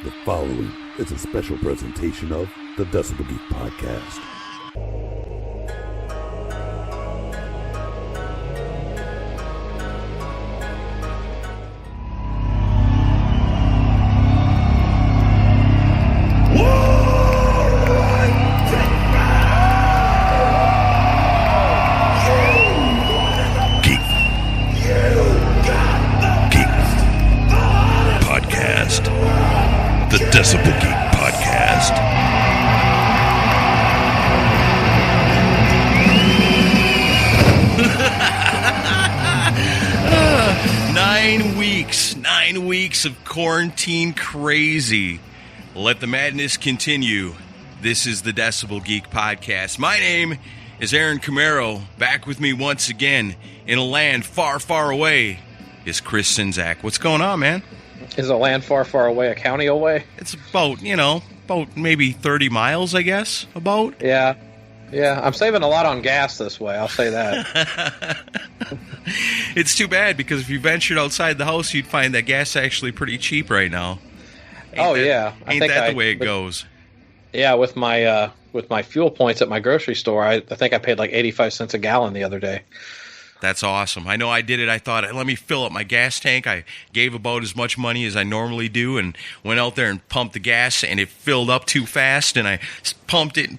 The following is a special presentation of the Decibel Geek podcast. The Decibel Geek podcast. Nine weeks of quarantine crazy. Let the madness continue. This is the Decibel Geek podcast. My name is Aaron Camaro. Back with me once again in a land far, far away is Chris Sinzak. What's going on, man? Is a land far, far away a county away? It's about maybe 30 miles, I guess, about. Yeah. I'm saving a lot on gas this way, I'll say that. It's too bad, because if you ventured outside the house, you'd find that gas actually pretty cheap right now. Ain't that the way it goes? Yeah, with my fuel points at my grocery store, I think I paid like 85 cents a gallon the other day. That's awesome. I know I did it. I thought, let me fill up my gas tank. I gave about as much money as I normally do and went out there and pumped the gas, and it filled up too fast, and I pumped it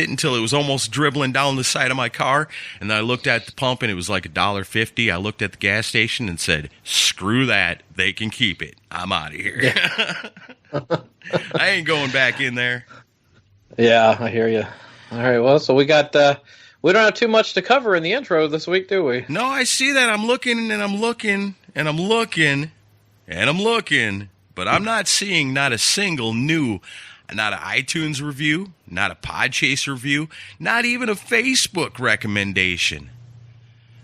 until it was almost dribbling down the side of my car. And then I looked at the pump, and it was like $1.50. I looked at the gas station and said, screw that. They can keep it. I'm out of here. Yeah. I ain't going back in there. Yeah, I hear you. All right, well, so we got... we don't have too much to cover in the intro this week, do we? No, I see that. I'm looking, and I'm looking, and I'm looking, and I'm looking, but I'm not seeing not a single new, not an iTunes review, not a Podchaser review, not even a Facebook recommendation.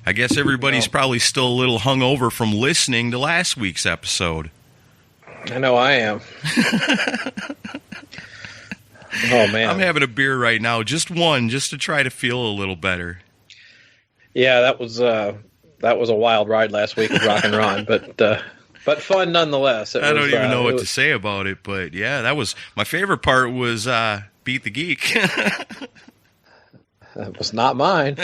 I guess everybody's probably still a little hungover from listening to last week's episode. I know I am. Oh, man. I'm having a beer right now, just one, just to try to feel a little better. Yeah, that was a wild ride last week with Rock and Ron, but fun nonetheless. I don't even know what to say about it, but yeah, that was my favorite part was Beat the Geek. That was not mine.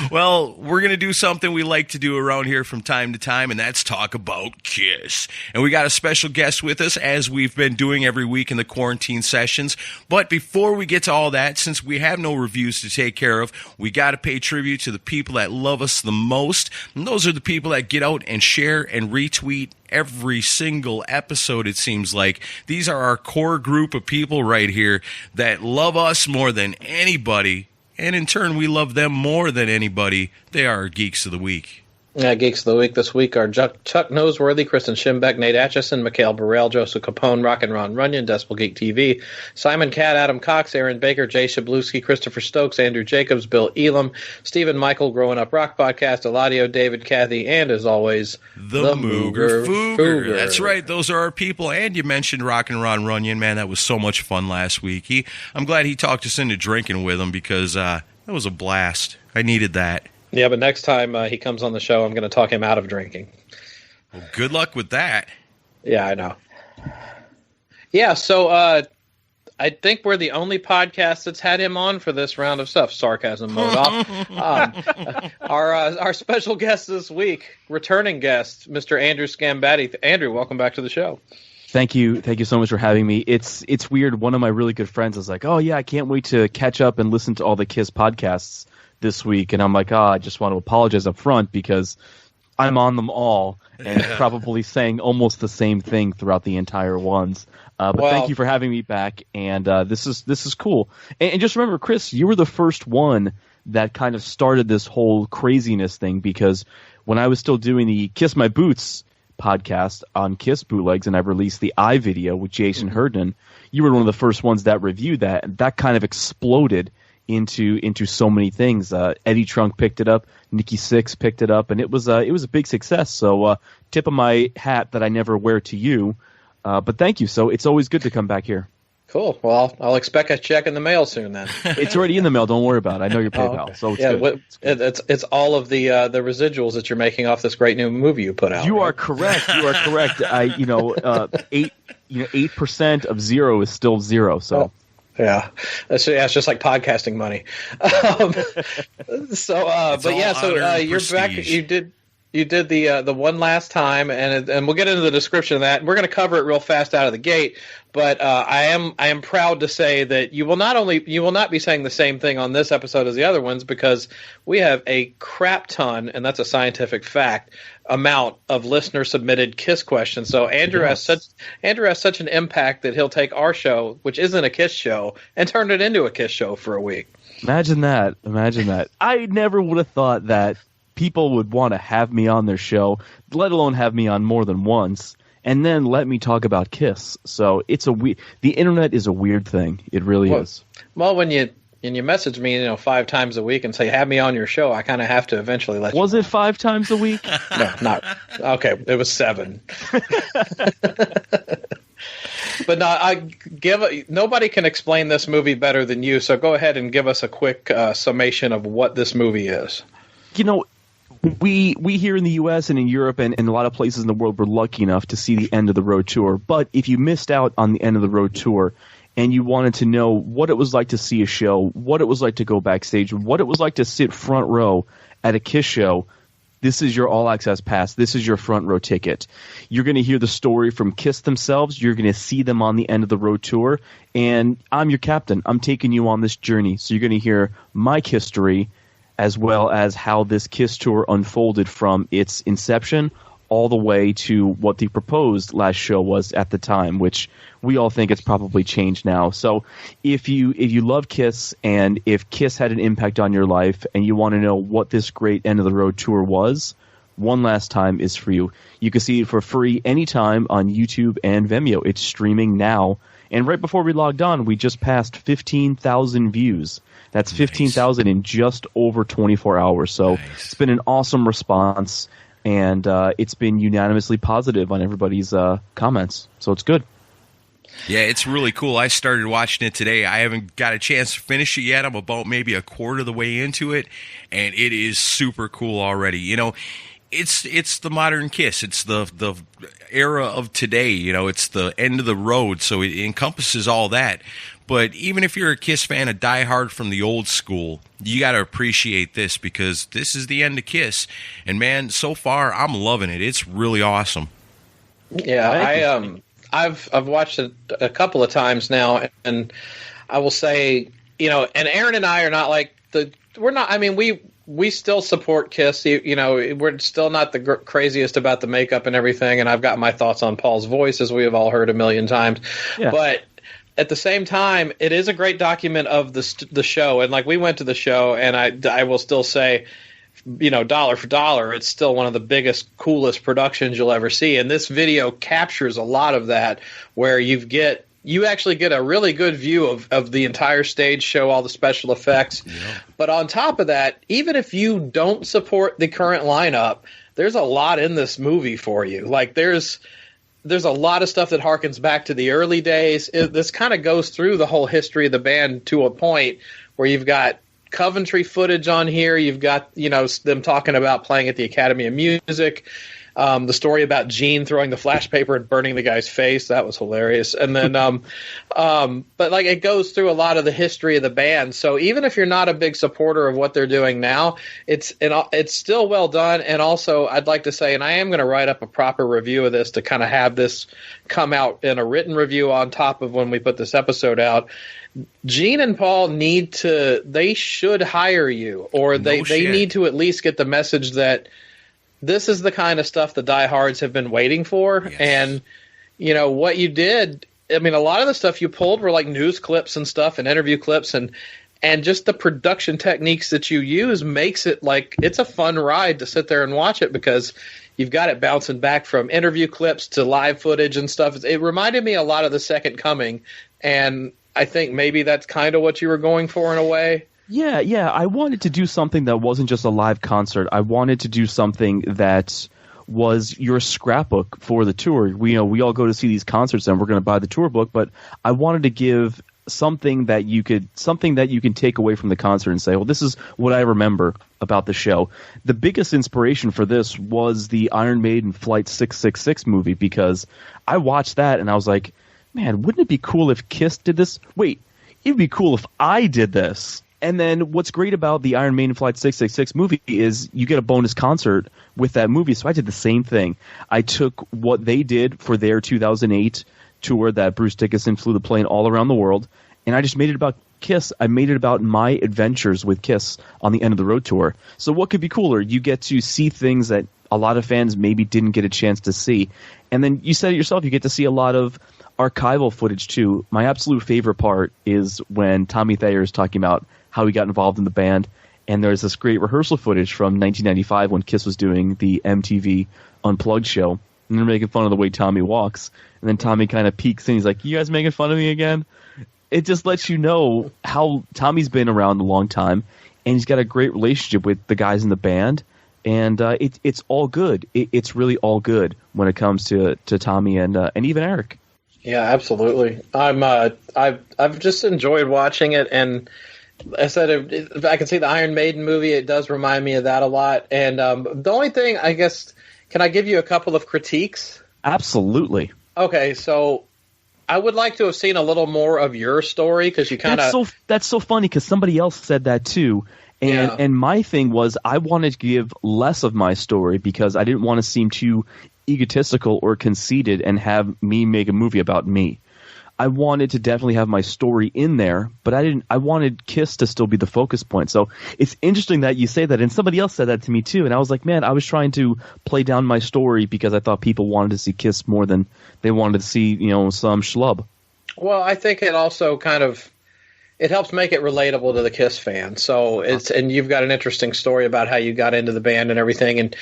Well, we're going to do something we like to do around here from time to time, and that's talk about Kiss. And we got a special guest with us, as we've been doing every week in the quarantine sessions. But before we get to all that, since we have no reviews to take care of, we got to pay tribute to the people that love us the most. And those are the people that get out and share and retweet every single episode, it seems like. These are our core group of people right here that love us more than anybody. And in turn, we love them more than anybody. They are our Geeks of the Week. Yeah, Geeks of the Week this week are Chuck Noseworthy, Kristen Schimbeck, Nate Atchison, Mikhail Burrell, Joseph Capone, Rock and Ron Runyon, Decibel Geek TV, Simon Catt, Adam Cox, Aaron Baker, Jay Shabluski, Christopher Stokes, Andrew Jacobs, Bill Elam, Stephen Michael, Growing Up Rock Podcast, Eladio, David, Kathy, and as always, the Mooger Fooger. That's right. Those are our people. And you mentioned Rock and Ron Runyon. Man, that was so much fun last week. I'm glad he talked us into drinking with him, because that was a blast. I needed that. Yeah, but next time he comes on the show, I'm going to talk him out of drinking. Well, good luck with that. Yeah, I know. Yeah, so I think we're the only podcast that's had him on for this round of stuff. Sarcasm mode off. Our special guest this week, returning guest, Mr. Andrew Scambatti. Andrew, welcome back to the show. Thank you so much for having me. It's weird. One of my really good friends was like, "Oh yeah, I can't wait to catch up and listen to all the Kiss podcasts this week." And I'm like, I just want to apologize up front, because I'm on them all and probably saying almost the same thing throughout the entire ones. But thank you for having me back, and this is cool. And just remember, Chris, you were the first one that kind of started this whole craziness thing, because when I was still doing the Kiss My Boots podcast on Kiss Bootlegs, and I released the I video with Jason Herndon, you were one of the first ones that reviewed that, and that kind of exploded into so many things. Eddie Trunk picked it up, Nikki Sixx picked it up, and it was a big success. So tip of my hat that I never wear to you, but thank you. So it's always good to come back here. Cool. Well, I'll expect a check in the mail soon then. It's already in the mail. Don't worry about it. I know your PayPal, Okay. so it's Yeah, good. it's all of the residuals that you're making off this great new movie you put out. You right? are correct. You are correct. 8% of 0 is still 0. So. Oh. Yeah, it's just like podcasting money. But you're back. You did the one last time, and we'll get into the description of that. We're going to cover it real fast out of the gate. But I am proud to say that you will not be saying the same thing on this episode as the other ones, because we have a crap ton, and that's a scientific fact, amount of listener submitted KISS questions. So Andrew has such an impact that he'll take our show, which isn't a KISS show, and turn it into a KISS show for a week. Imagine that. I never would have thought that people would want to have me on their show, let alone have me on more than once, and then let me talk about KISS. So the internet is a weird thing. It really is. Well, when you message me, 5 times a week and say, have me on your show, I kind of have to eventually let you know. Was it 5 times a week? No, not. Okay, it was 7. But no, nobody can explain this movie better than you, so go ahead and give us a quick summation of what this movie is. We here in the U.S. and in Europe and in a lot of places in the world were lucky enough to see the End of the Road tour. But if you missed out on the End of the Road tour and you wanted to know what it was like to see a show, what it was like to go backstage, what it was like to sit front row at a KISS show, this is your all-access pass. This is your front row ticket. You're going to hear the story from KISS themselves. You're going to see them on the End of the Road tour. And I'm your captain. I'm taking you on this journey. So you're going to hear my history, as well as how this KISS tour unfolded from its inception all the way to what the proposed last show was at the time, which we all think it's probably changed now. So if you love KISS, and if KISS had an impact on your life, and you want to know what this great End of the Road tour was, one last time is for you. You can see it for free anytime on YouTube and Vimeo. It's streaming now. And right before we logged on, we just passed 15,000 views. That's 15,000 in just over 24 hours. So It's been an awesome response, and it's been unanimously positive on everybody's comments. So it's good. Yeah, it's really cool. I started watching it today. I haven't got a chance to finish it yet. I'm about maybe a quarter of the way into it, and it is super cool already. It's the modern KISS. It's the era of today. It's the end of the road, so it encompasses all that. But even if you're a KISS fan, a diehard from the old school, you got to appreciate this, because this is the end of KISS. And man, so far I'm loving it. It's really awesome. Yeah, I've watched it a couple of times now, and I will say, and Aaron and I are not like we're not. I mean, we still support KISS. We're still not the craziest about the makeup and everything, and I've got my thoughts on Paul's voice, as we have all heard a million times. Yeah. But at the same time, it is a great document of the show, and like we went to the show, and I will still say, dollar for dollar, it's still one of the biggest, coolest productions you'll ever see. And this video captures a lot of that, where you actually get a really good view of the entire stage show, all the special effects. Yeah. But on top of that, even if you don't support the current lineup, there's a lot in this movie for you. Like there's a lot of stuff that harkens back to the early days. This kind of goes through the whole history of the band to a point where you've got Coventry footage on here. You've got, them talking about playing at the Academy of Music. The story about Gene throwing the flash paper and burning the guy's face, that was hilarious. And then, but like it goes through a lot of the history of the band. So even if you're not a big supporter of what they're doing now, it's still well done. And also, I'd like to say, and I am going to write up a proper review of this to kind of have this come out in a written review on top of when we put this episode out. Gene and Paul they should hire you, or they need to at least get the message that this is the kind of stuff the diehards have been waiting for. Yes. And, what you did, I mean, a lot of the stuff you pulled were like news clips and stuff and interview clips, and just the production techniques that you use makes it like it's a fun ride to sit there and watch it, because you've got it bouncing back from interview clips to live footage and stuff. It reminded me a lot of The Second Coming, and I think maybe that's kind of what you were going for in a way. Yeah. I wanted to do something that wasn't just a live concert. I wanted to do something that was your scrapbook for the tour. We all go to see these concerts and we're going to buy the tour book, but I wanted to give something that you can take away from the concert and say, well, this is what I remember about the show. The biggest inspiration for this was the Iron Maiden Flight 666 movie, because I watched that and I was like, man, wouldn't it be cool if Kiss did this? Wait, it'd be cool if I did this. And then what's great about the Iron Maiden Flight 666 movie is you get a bonus concert with that movie. So I did the same thing. I took what they did for their 2008 tour that Bruce Dickinson flew the plane all around the world, and I just made it about Kiss. I made it about my adventures with Kiss on the End of the Road tour. So what could be cooler? You get to see things that a lot of fans maybe didn't get a chance to see. And then you said it yourself, you get to see a lot of archival footage too. My absolute favorite part is when Tommy Thayer is talking about how he got involved in the band, and there's this great rehearsal footage from 1995 when Kiss was doing the MTV Unplugged show, and they're making fun of the way Tommy walks, and then Tommy kind of peeks and he's like, you guys making fun of me again? It just lets you know how Tommy's been around a long time, and he's got a great relationship with the guys in the band, and it's all good. It's really all good when it comes to Tommy and even Eric. Yeah, absolutely. I've just enjoyed watching it, and I said if I can see the Iron Maiden movie, it does remind me of that a lot. And the only thing, I guess, can I give you a couple of critiques? Absolutely. Okay, so I would like to have seen a little more of your story, because you kind of... That's so funny, because somebody else said that too. And my thing was I wanted to give less of my story because I didn't want to seem too egotistical or conceited and have me make a movie about me. I wanted to definitely have my story in there, but I wanted Kiss to still be the focus point. So it's interesting that you say that, and somebody else said that to me too, and I was like, man, I was trying to play down my story because I thought people wanted to see Kiss more than they wanted to see, some schlub. Well, I think it also kind of, it helps make it relatable to the Kiss fan. So and you've got an interesting story about how you got into the band and everything, and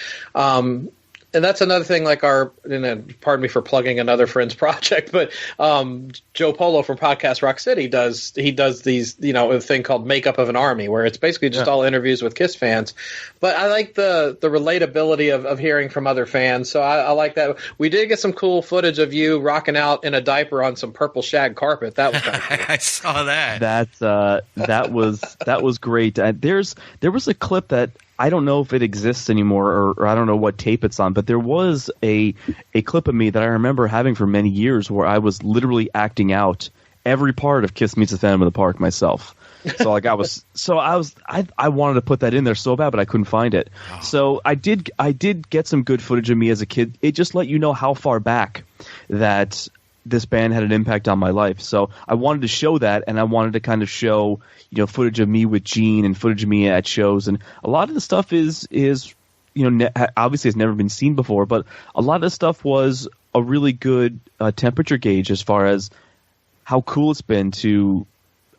that's another thing, like pardon me for plugging another friend's project, but Joe Polo from Podcast Rock City does these, a thing called Makeup of an Army, where it's basically just all interviews with Kiss fans. But I like the relatability of hearing from other fans, so I like that. We did get some cool footage of you rocking out in a diaper on some purple shag carpet. That was kind of cool. I saw that. That was great. There was a clip that I don't know if it exists anymore, or I don't know what tape it's on, but there was a clip of me that I remember having for many years where I was literally acting out every part of Kiss Meets the Phantom of the Park myself. So I wanted to put that in there so bad, but I couldn't find it. Oh. So I did get some good footage of me as a kid. It just let you know how far back that this band had an impact on my life. So I wanted to show that, and I wanted to kind of show, footage of me with Gene and footage of me at shows. And a lot of the stuff is obviously has never been seen before, but a lot of the stuff was a really good temperature gauge as far as how cool it's been to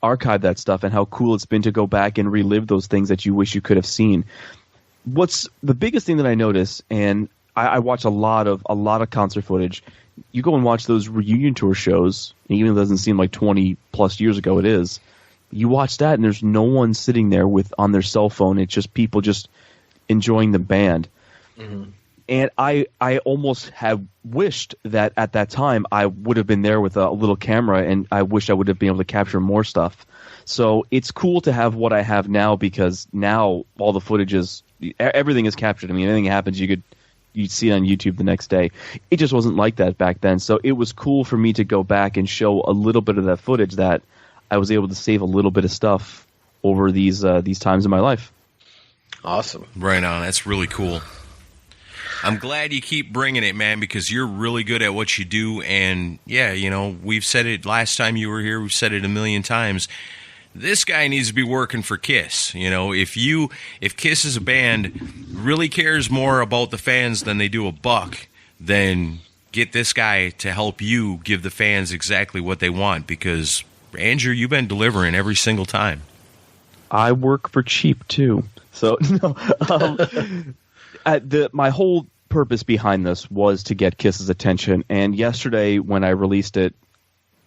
archive that stuff and how cool it's been to go back and relive those things that you wish you could have seen. What's the biggest thing that I notice, and I watch a lot of concert footage. You go and watch those reunion tour shows, and even though it doesn't seem like 20 plus years ago it is, you watch that and there's no one sitting there on their cell phone. It's just people just enjoying the band. Mm-hmm. And I almost have wished that at that time I would have been there with a little camera, and I wish I would have been able to capture more stuff. So it's cool to have what I have now, because now all the footage everything is captured. I mean, anything happens, you'd see it on YouTube the next day. It just wasn't like that back then. So it was cool for me to go back and show a little bit of that footage, that I was able to save a little bit of stuff over these times in my life. Awesome. Right on. That's really cool. I'm glad you keep bringing it, man, because you're really good at what you do. And, yeah, we've said it last time you were here. We've said it a million times. This guy needs to be working for Kiss. If Kiss is a band really cares more about the fans than they do a buck, then get this guy to help you give the fans exactly what they want, because, Andrew, you've been delivering every single time. I work for cheap, too. So, no. My whole purpose behind this was to get Kiss's attention. And yesterday, when I released it,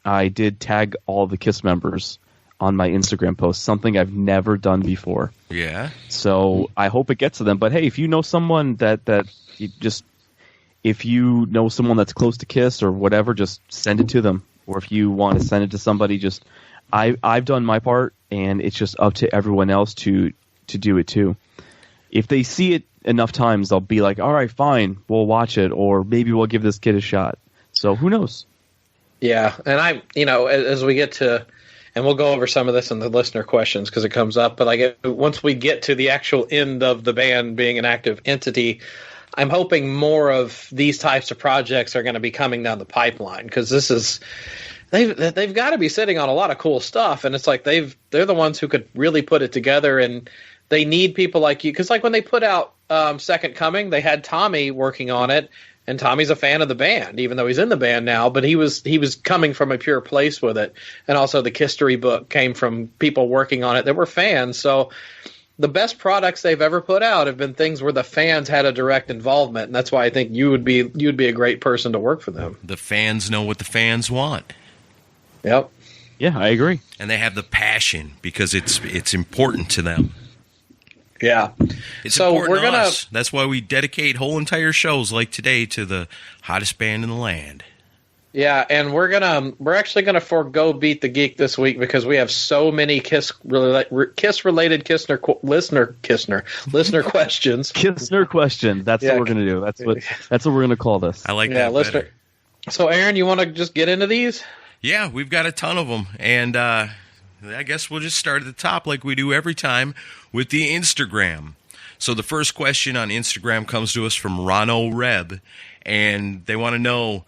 I did tag all the Kiss members on my Instagram post, something I've never done before. Yeah. So I hope it gets to them. But hey, if you know someone that you just if you know someone that's close to Kiss or whatever, just send it to them. Or if you want to send it to somebody, just I've done my part, and it's just up to everyone else to do it too. If they see it enough times, they'll be like, all right, fine, we'll watch it, or maybe we'll give this kid a shot. So who knows? Yeah, and as we get to, and we'll go over some of this in the listener questions because it comes up, but once we get to the actual end of the band being an active entity, I'm hoping more of these types of projects are going to be coming down the pipeline, because this is they've got to be sitting on a lot of cool stuff, and it's like they're the ones who could really put it together, and they need people like you, because like when they put out Second Coming, they had Tommy working on it, and Tommy's a fan of the band, even though he's in the band now, but he was coming from a pure place with it, and also the History book came from people working on it that were fans. So the best products they've ever put out have been things where the fans had a direct involvement, and that's why I think you'd be a great person to work for them. The fans know what the fans want. Yep. Yeah, I agree. And they have the passion because it's important to them. Yeah. It's important to us. That's why we dedicate whole entire shows like today to the hottest band in the land. Yeah, and we're actually gonna forego Beat the Geek this week because we have so many Kiss related listener questions. Kissner question. That's what we're gonna do. That's what we're gonna call this. I like that better. So, Aaron, you want to just get into these? Yeah, we've got a ton of them, and I guess we'll just start at the top like we do every time with the Instagram. So the first question on Instagram comes to us from Rono Reb, and they want to know,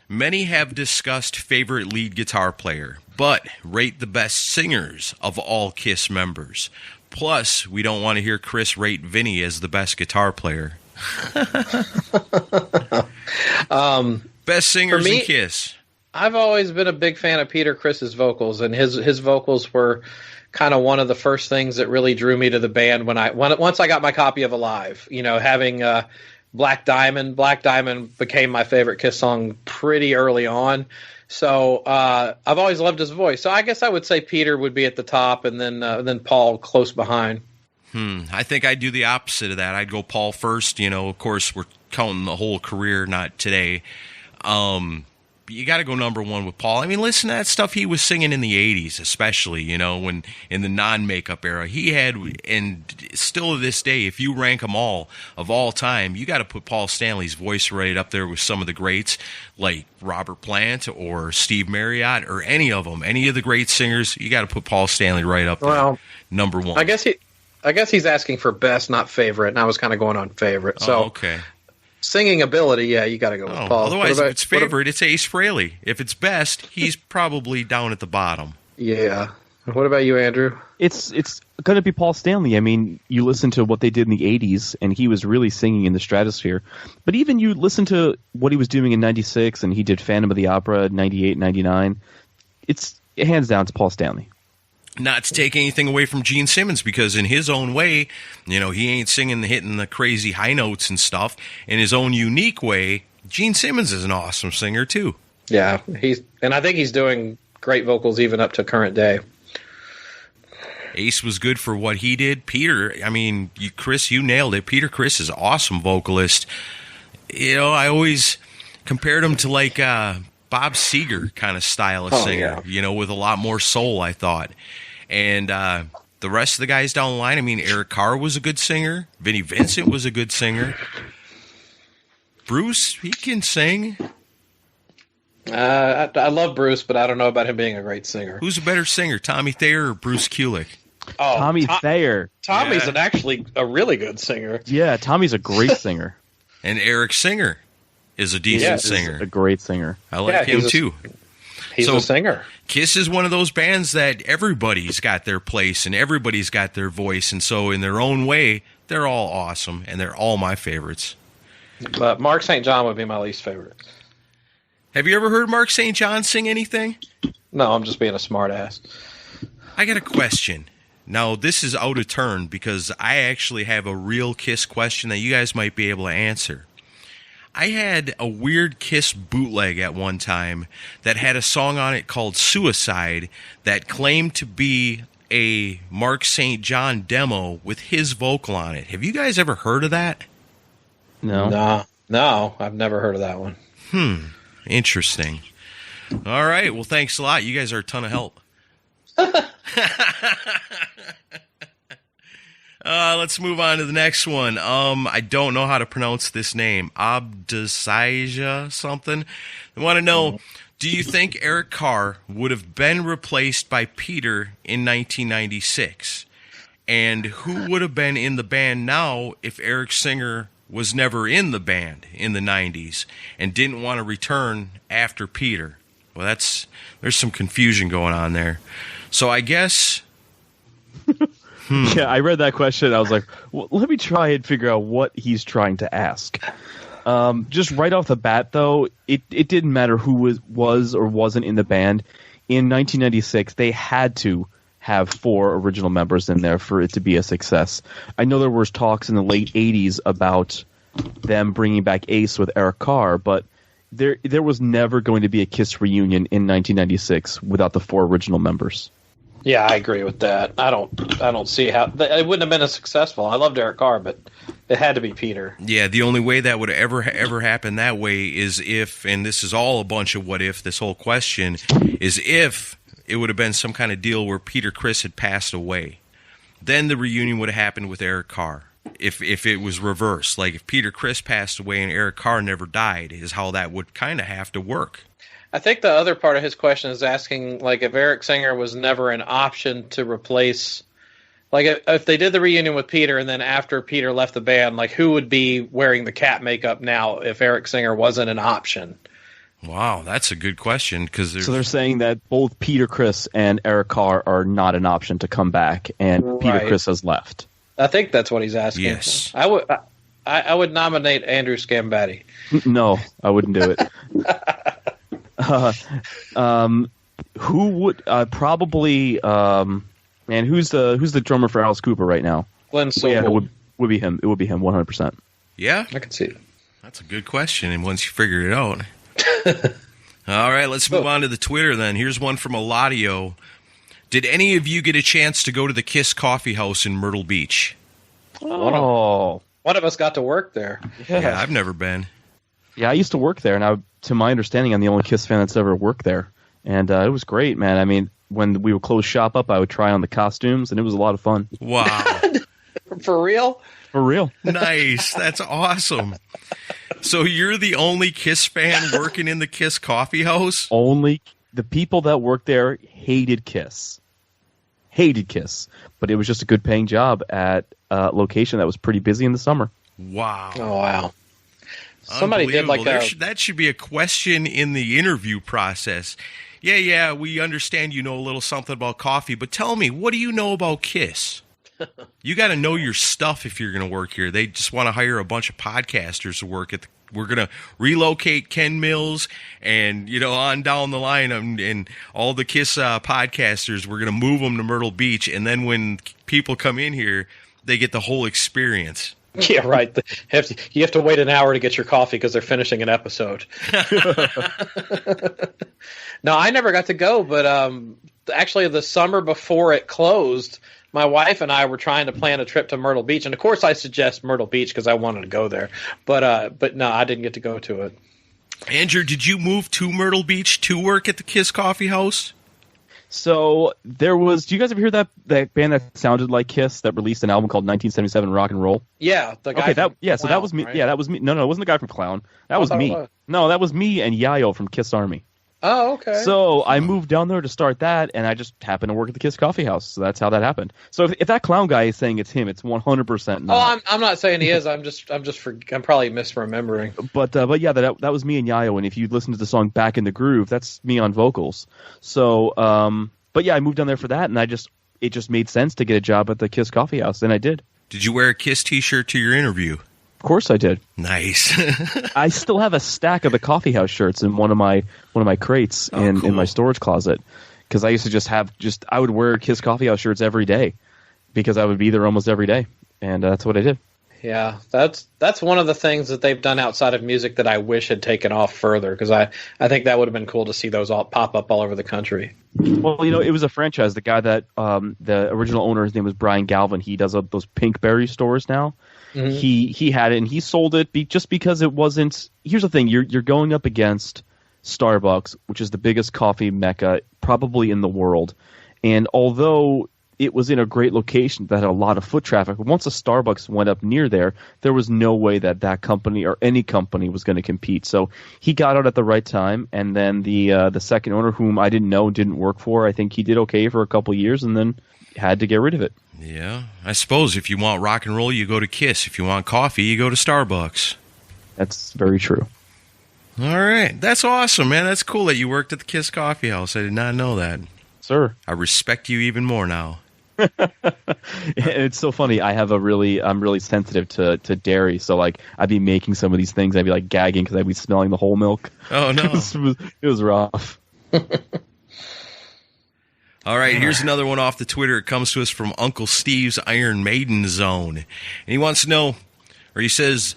many have discussed favorite lead guitar player, but rate the best singers of all Kiss members. Plus, we don't want to hear Chris rate Vinny as the best guitar player. Best singers in Kiss. I've always been a big fan of Peter Criss's vocals, and his vocals were kind of one of the first things that really drew me to the band once I got my copy of Alive. Having Black Diamond became my favorite Kiss song pretty early on. So I've always loved his voice. So I guess I would say Peter would be at the top, and then Paul close behind. I think I'd do the opposite of that. I'd go Paul first. Of course, we're counting the whole career, not today. You got to go number one with Paul. I mean, listen to that stuff he was singing in the 80s, especially, when in the non-makeup era. He had, and still to this day, if you rank them all of all time, you got to put Paul Stanley's voice right up there with some of the greats like Robert Plant or Steve Marriott or any of them. Any of the great singers, you got to put Paul Stanley right up there, number one. I guess he's asking for best, not favorite, and I was kind of going on favorite. So, okay. Singing ability, yeah, you got to go with Paul. Otherwise, if it's favorite, it's Ace Frehley. If it's best, he's probably down at the bottom. Yeah. What about you, Andrew? It's going to be Paul Stanley. I mean, you listen to what they did in the 80s, and he was really singing in the stratosphere. But even you listen to what he was doing in 96, and he did Phantom of the Opera in 98, 99, it's hands down to Paul Stanley. Not to take anything away from Gene Simmons, because in his own way, he ain't hitting the crazy high notes and stuff. In his own unique way, Gene Simmons is an awesome singer too. Yeah, I think he's doing great vocals even up to current day. Ace was good for what he did. Peter, Chris, you nailed it. Peter Criss is an awesome vocalist. I always compared him to like Bob Seger kind of style of singer, with a lot more soul, I thought. And the rest of the guys down the line, Eric Carr was a good singer. Vinnie Vincent was a good singer. Bruce, he can sing. I love Bruce, but I don't know about him being a great singer. Who's a better singer, Tommy Thayer or Bruce Kulick? Oh, Tommy Thayer. Tommy's actually a really good singer. Yeah, Tommy's a great singer. And Eric Singer is a decent singer. A great singer. I like him too. He's a singer. Kiss is one of those bands that everybody's got their place and everybody's got their voice. And so in their own way, they're all awesome and they're all my favorites. But Mark St. John would be my least favorite. Have you ever heard Mark St. John sing anything? No, I'm just being a smart ass. I got a question. Now, this is out of turn because I actually have a real Kiss question that you guys might be able to answer. I had a weird Kiss bootleg at one time that had a song on it called Suicide that claimed to be a Mark St. John demo with his vocal on it. Have you guys ever heard of that? No. Nah. No, I've never heard of that one. Interesting. All right. Well, thanks a lot. You guys are a ton of help. Let's move on to the next one. I don't know how to pronounce this name. Abdesija something. I want to know, do you think Eric Carr would have been replaced by Peter in 1996? And who would have been in the band now if Eric Singer was never in the band in the 90s and didn't want to return after Peter? Well, there's some confusion going on there. So I guess... Yeah, I read that question. I was like, well, let me try and figure out what he's trying to ask. Just right off the bat, though, it didn't matter who was or wasn't in the band. In 1996, they had to have 4 original members in there for it to be a success. I know there was talks in the late 80s about them bringing back Ace with Eric Carr, but there was never going to be a Kiss reunion in 1996 without the 4 original members. Yeah, I agree with that. I don't see how it wouldn't have been as successful. I loved Eric Carr, but it had to be Peter. Yeah, the only way that would ever happen that way is if, and this is all a bunch of what if, this whole question, is if it would have been some kind of deal where Peter Criss had passed away. Then the reunion would have happened with Eric Carr. If it was reversed, like if Peter Criss passed away and Eric Carr never died, is how that would kind of have to work. I think the other part of his question is asking, like, if Eric Singer was never an option to replace, like, if they did the reunion with Peter and then after Peter left the band, like, who would be wearing the cat makeup now if Eric Singer wasn't an option? Wow, that's a good question. So they're saying that both Peter Criss and Eric Carr are not an option to come back, and Peter Criss has left. I think that's what he's asking. Yes. I would nominate Andrew Scambatti. No, I wouldn't do it. Who would probably? Man, who's the drummer for Alice Cooper right now? Glenn Sobel. Yeah, it would be him. It would be him, 100%. Yeah, I can see it. That's a good question. And once you figure it out, all right, let's move on to the Twitter. Then here's one from Eladio. Did any of you get a chance to go to the Kiss Coffee House in Myrtle Beach? Oh, one of us got to work there. Yeah, I've never been. Yeah, I used to work there, and to my understanding, I'm the only Kiss fan that's ever worked there. And it was great, man. I mean, when we would close shop up, I would try on the costumes, and it was a lot of fun. Wow. For real? For real. Nice. That's awesome. So you're the only Kiss fan working in the Kiss Coffee House? Only the people that worked there hated Kiss. Hated Kiss. But it was just a good paying job at a location that was pretty busy in the summer. Wow. Oh, wow. Somebody did like that should be a question in the interview process. Yeah, we understand you know a little something about coffee, but tell me, what do you know about Kiss? You got to know your stuff if you're going to work here. They just want to hire a bunch of podcasters to work at we're going to relocate Ken Mills and, on down the line and all the Kiss podcasters, we're going to move them to Myrtle Beach. And then when people come in here, they get the whole experience. Yeah, right. You have to wait an hour to get your coffee because they're finishing an episode. No, I never got to go, but actually the summer before it closed, my wife and I were trying to plan a trip to Myrtle Beach, and of course I suggest Myrtle Beach because I wanted to go there. But no, I didn't get to go to it. Andrew, did you move to Myrtle Beach to work at the Kiss Coffee House? So there was. Do you guys ever hear that band that sounded like Kiss that released an album called 1977 Rock and Roll? Yeah, the guy. Okay, Clown, so that was me. Right? Yeah, that was me. No, it wasn't the guy from Clown. That was me. No, that was me and Yayo from Kiss Army. Oh, okay. So I moved down there to start that, and I just happened to work at the Kiss Coffee House. So that's how that happened. So if that Clown guy is saying it's him, it's 100% not. Oh, I'm not saying he is. I'm probably misremembering. But yeah, that was me and Yayo. And if you listen to the song "Back in the Groove," that's me on vocals. So, but yeah, I moved down there for that, and it just made sense to get a job at the Kiss Coffee House, and I did. Did you wear a Kiss T-shirt to your interview? Of course I did. Nice. I still have a stack of the Coffee House shirts in one of my crates in my storage closet, because I used to I would wear Kiss Coffee House shirts every day because I would be there almost every day, and that's what I did. Yeah, that's one of the things that they've done outside of music that I wish had taken off further, because I think that would have been cool to see those all pop up all over the country. Well, it was a franchise. The guy that the original owner, his name was Brian Galvin. He does those Pinkberry stores now. he had it and he sold it just because it wasn't. Here's the thing: you're going up against Starbucks, which is the biggest coffee mecca probably in the world, and although it was in a great location that had a lot of foot traffic, once a Starbucks went up near there, there was no way that company or any company was going to compete. So he got out at the right time, and then the second owner, whom I didn't know, didn't work for, I think he did okay for a couple of years, and then had to get rid of it. Yeah, I suppose if you want rock and roll, you go to Kiss. If you want coffee, you go to Starbucks. That's very true. All right. That's awesome, man. That's cool that you worked at the Kiss Coffee House. I did not know that. Sir. I respect you even more now. It's so funny. I'm really sensitive to dairy, so like I'd be making some of these things, I'd be like gagging because I'd be smelling the whole milk. Oh no, it was rough. All right, here's another one off the Twitter. It comes to us from Uncle Steve's Iron Maiden Zone, and he wants to know, or he says,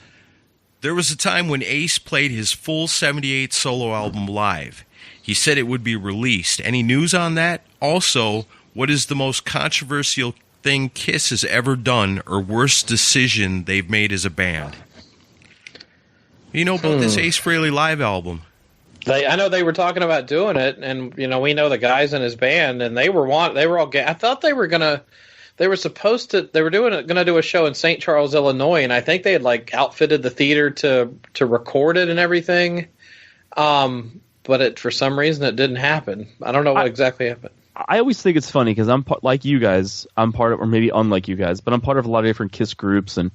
there was a time when Ace played his full '78 solo album live. He said it would be released. Any news on that? Also, what is the most controversial thing Kiss has ever done or worst decision they've made as a band? You know about this Ace Frehley live album? I know they were talking about doing it, and we know the guys in his band, and they were all. I thought they were gonna They were supposed to. They were going to do a show in St. Charles, Illinois, and I think they had like outfitted the theater to record it and everything. But for some reason it didn't happen. I don't know what exactly happened. I always think it's funny because I'm like you guys. I'm part of, or maybe unlike you guys, but I'm part of a lot of different KISS groups, and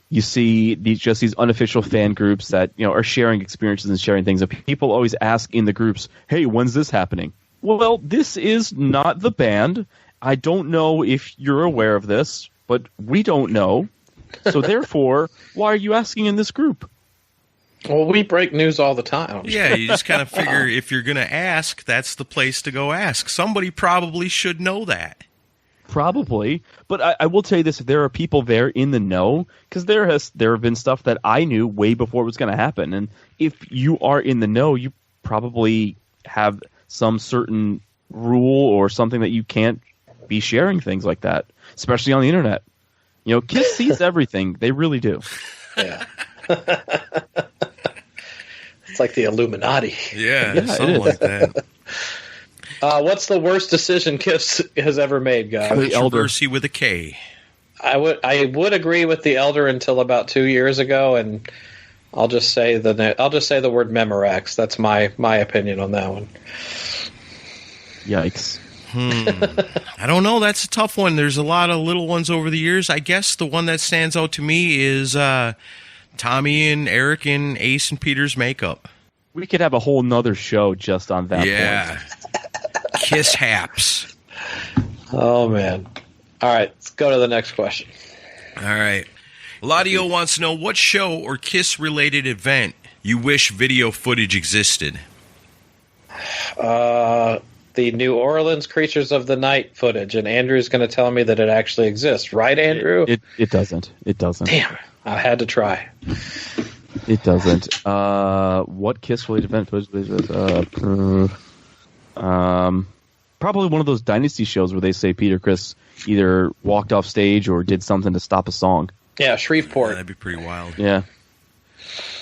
you see these unofficial fan groups that are sharing experiences and sharing things. And people always ask in the groups, "Hey, when's this happening?" Well, this is not the band. I don't know if you're aware of this, but we don't know. So therefore, why are you asking in this group? Well, we break news all the time. Yeah, you just kind of figure if you're going to ask, that's the place to go ask. Somebody probably should know that. Probably, but I will tell you this: if there are people there in the know, because there have been stuff that I knew way before it was going to happen, and if you are in the know, you probably have some certain rule or something that you can't be sharing things like that, especially on the internet. KISS sees everything; they really do. Yeah. It's like the Illuminati. Yeah, something like that. What's the worst decision KISS has ever made, guys? Controversy with a K. I would agree with the Elder until about 2 years ago, and I'll just say the word Memorex. That's my opinion on that one. Yikes. I don't know. That's a tough one. There's a lot of little ones over the years. I guess the one that stands out to me is Tommy and Eric and Ace and Peter's makeup. We could have a whole nother show just on that point. KISS haps. Oh, man. All right, let's go to the next question. All right. Ladio wants to know what show or KISS-related event you wish video footage existed. The New Orleans Creatures of the Night footage, and Andrew's going to tell me that it actually exists. Right, Andrew? It doesn't. It doesn't. Damn, I had to try. It doesnn't. What KISS-related event was probably one of those Dynasty shows where they say Peter Criss either walked off stage or did something to stop a song. Yeah, Shreveport. That'd be pretty wild. Yeah.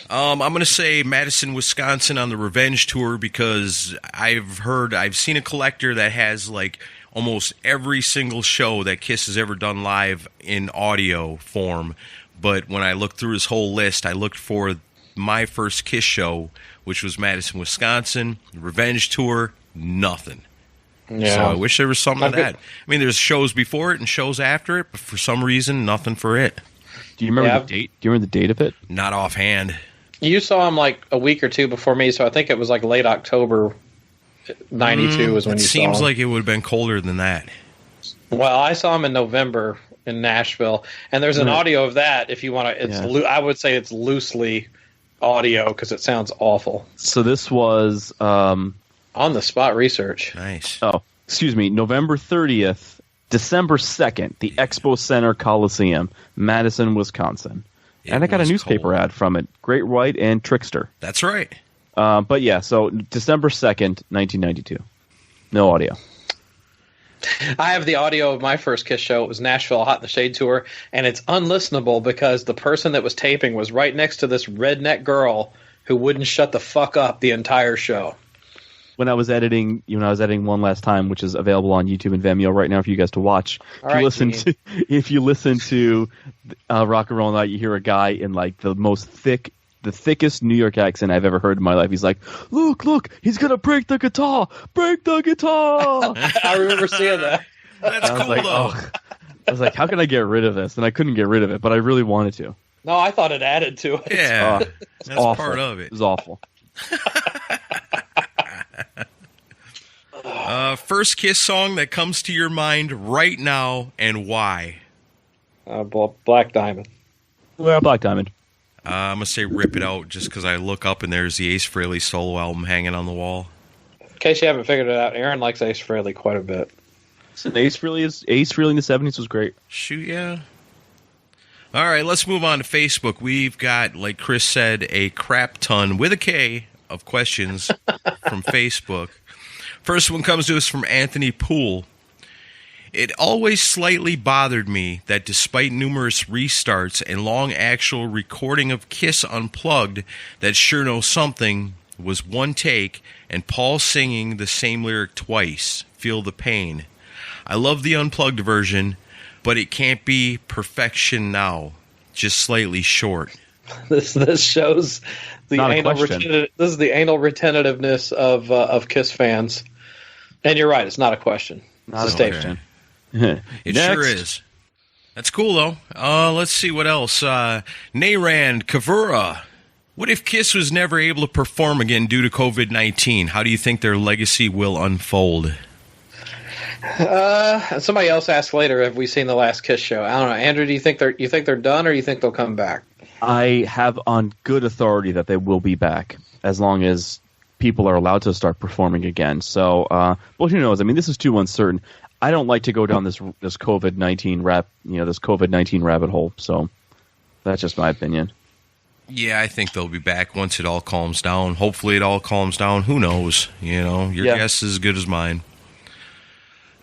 I'm going to say Madison, Wisconsin on the Revenge Tour because I've seen a collector that has like almost every single show that KISS has ever done live in audio form. But when I looked through his whole list, I looked for my first KISS show, which was Madison, Wisconsin, Revenge Tour, nothing. Yeah. So I wish there was something of that. I mean, there's shows before it and shows after it, but for some reason, nothing for it. Do you remember the date? Do you remember the date of it? Not offhand. You saw him like a week or two before me, so I think it was like late October 92 is when you saw him. It seems like it would have been colder than that. Well, I saw him in November in Nashville, and there's an audio of that if you want to. I would say it's loosely audio because it sounds awful. So this was on the spot research. Nice. Oh, excuse me, November 30th, December 2nd, the Expo Center Coliseum, Madison, Wisconsin. And I got a newspaper ad from it. Great White and Trickster. That's right. But yeah, so December 2nd, 1992. No audio. I have the audio of my first Kiss show. It was Nashville Hot in the Shade tour, and it's unlistenable because the person that was taping was right next to this redneck girl who wouldn't shut the fuck up the entire show. When I was editing one last time, which is available on YouTube and Vimeo right now for you guys to watch. If you listen to Rock and Roll Night, you hear a guy in like the thickest New York accent I've ever heard in my life. He's like, look, he's gonna break the guitar. I remember seeing that. That's cool, though. I was like, how can I get rid of this? And I couldn't get rid of it, but I really wanted to. No, I thought it added to it. Yeah, that's awful. part of it. It was awful. First Kiss song that comes to your mind right now, and why? Black Diamond. Well, Black Diamond. I'm going to say Rip It Out just because I look up and there's the Ace Frehley solo album hanging on the wall. In case you haven't figured it out, Aaron likes Ace Frehley quite a bit. Listen, Ace Frehley in the 70s was great. Shoot, yeah. All right, let's move on to Facebook. We've got, like Chris said, a crap ton with a K of questions from Facebook. First one comes to us from Anthony Poole. It always slightly bothered me that despite numerous restarts and long actual recording of Kiss Unplugged, that Sure Know Something was one take and Paul singing the same lyric twice, Feel the Pain. I love the Unplugged version, but it can't be perfection now, just slightly short. This shows the this is the anal retentativeness of Kiss fans. And you're right, it's not a question. Not a statement. It sure is. That's cool, though. Let's see what else. Nayrand Kavura. What if Kiss was never able to perform again due to COVID-19? How do you think their legacy will unfold? Somebody else asked later, have we seen the last Kiss show? I don't know. Andrew, do you think they're done, or you think they'll come back? I have on good authority that they will be back as long as people are allowed to start performing again. So, well, who knows? I mean, this is too uncertain. I don't like to go down this COVID-19 this COVID-19 rabbit hole. So, that's just my opinion. Yeah, I think they'll be back once it all calms down. Hopefully, it all calms down. Who knows? Your guess is as good as mine.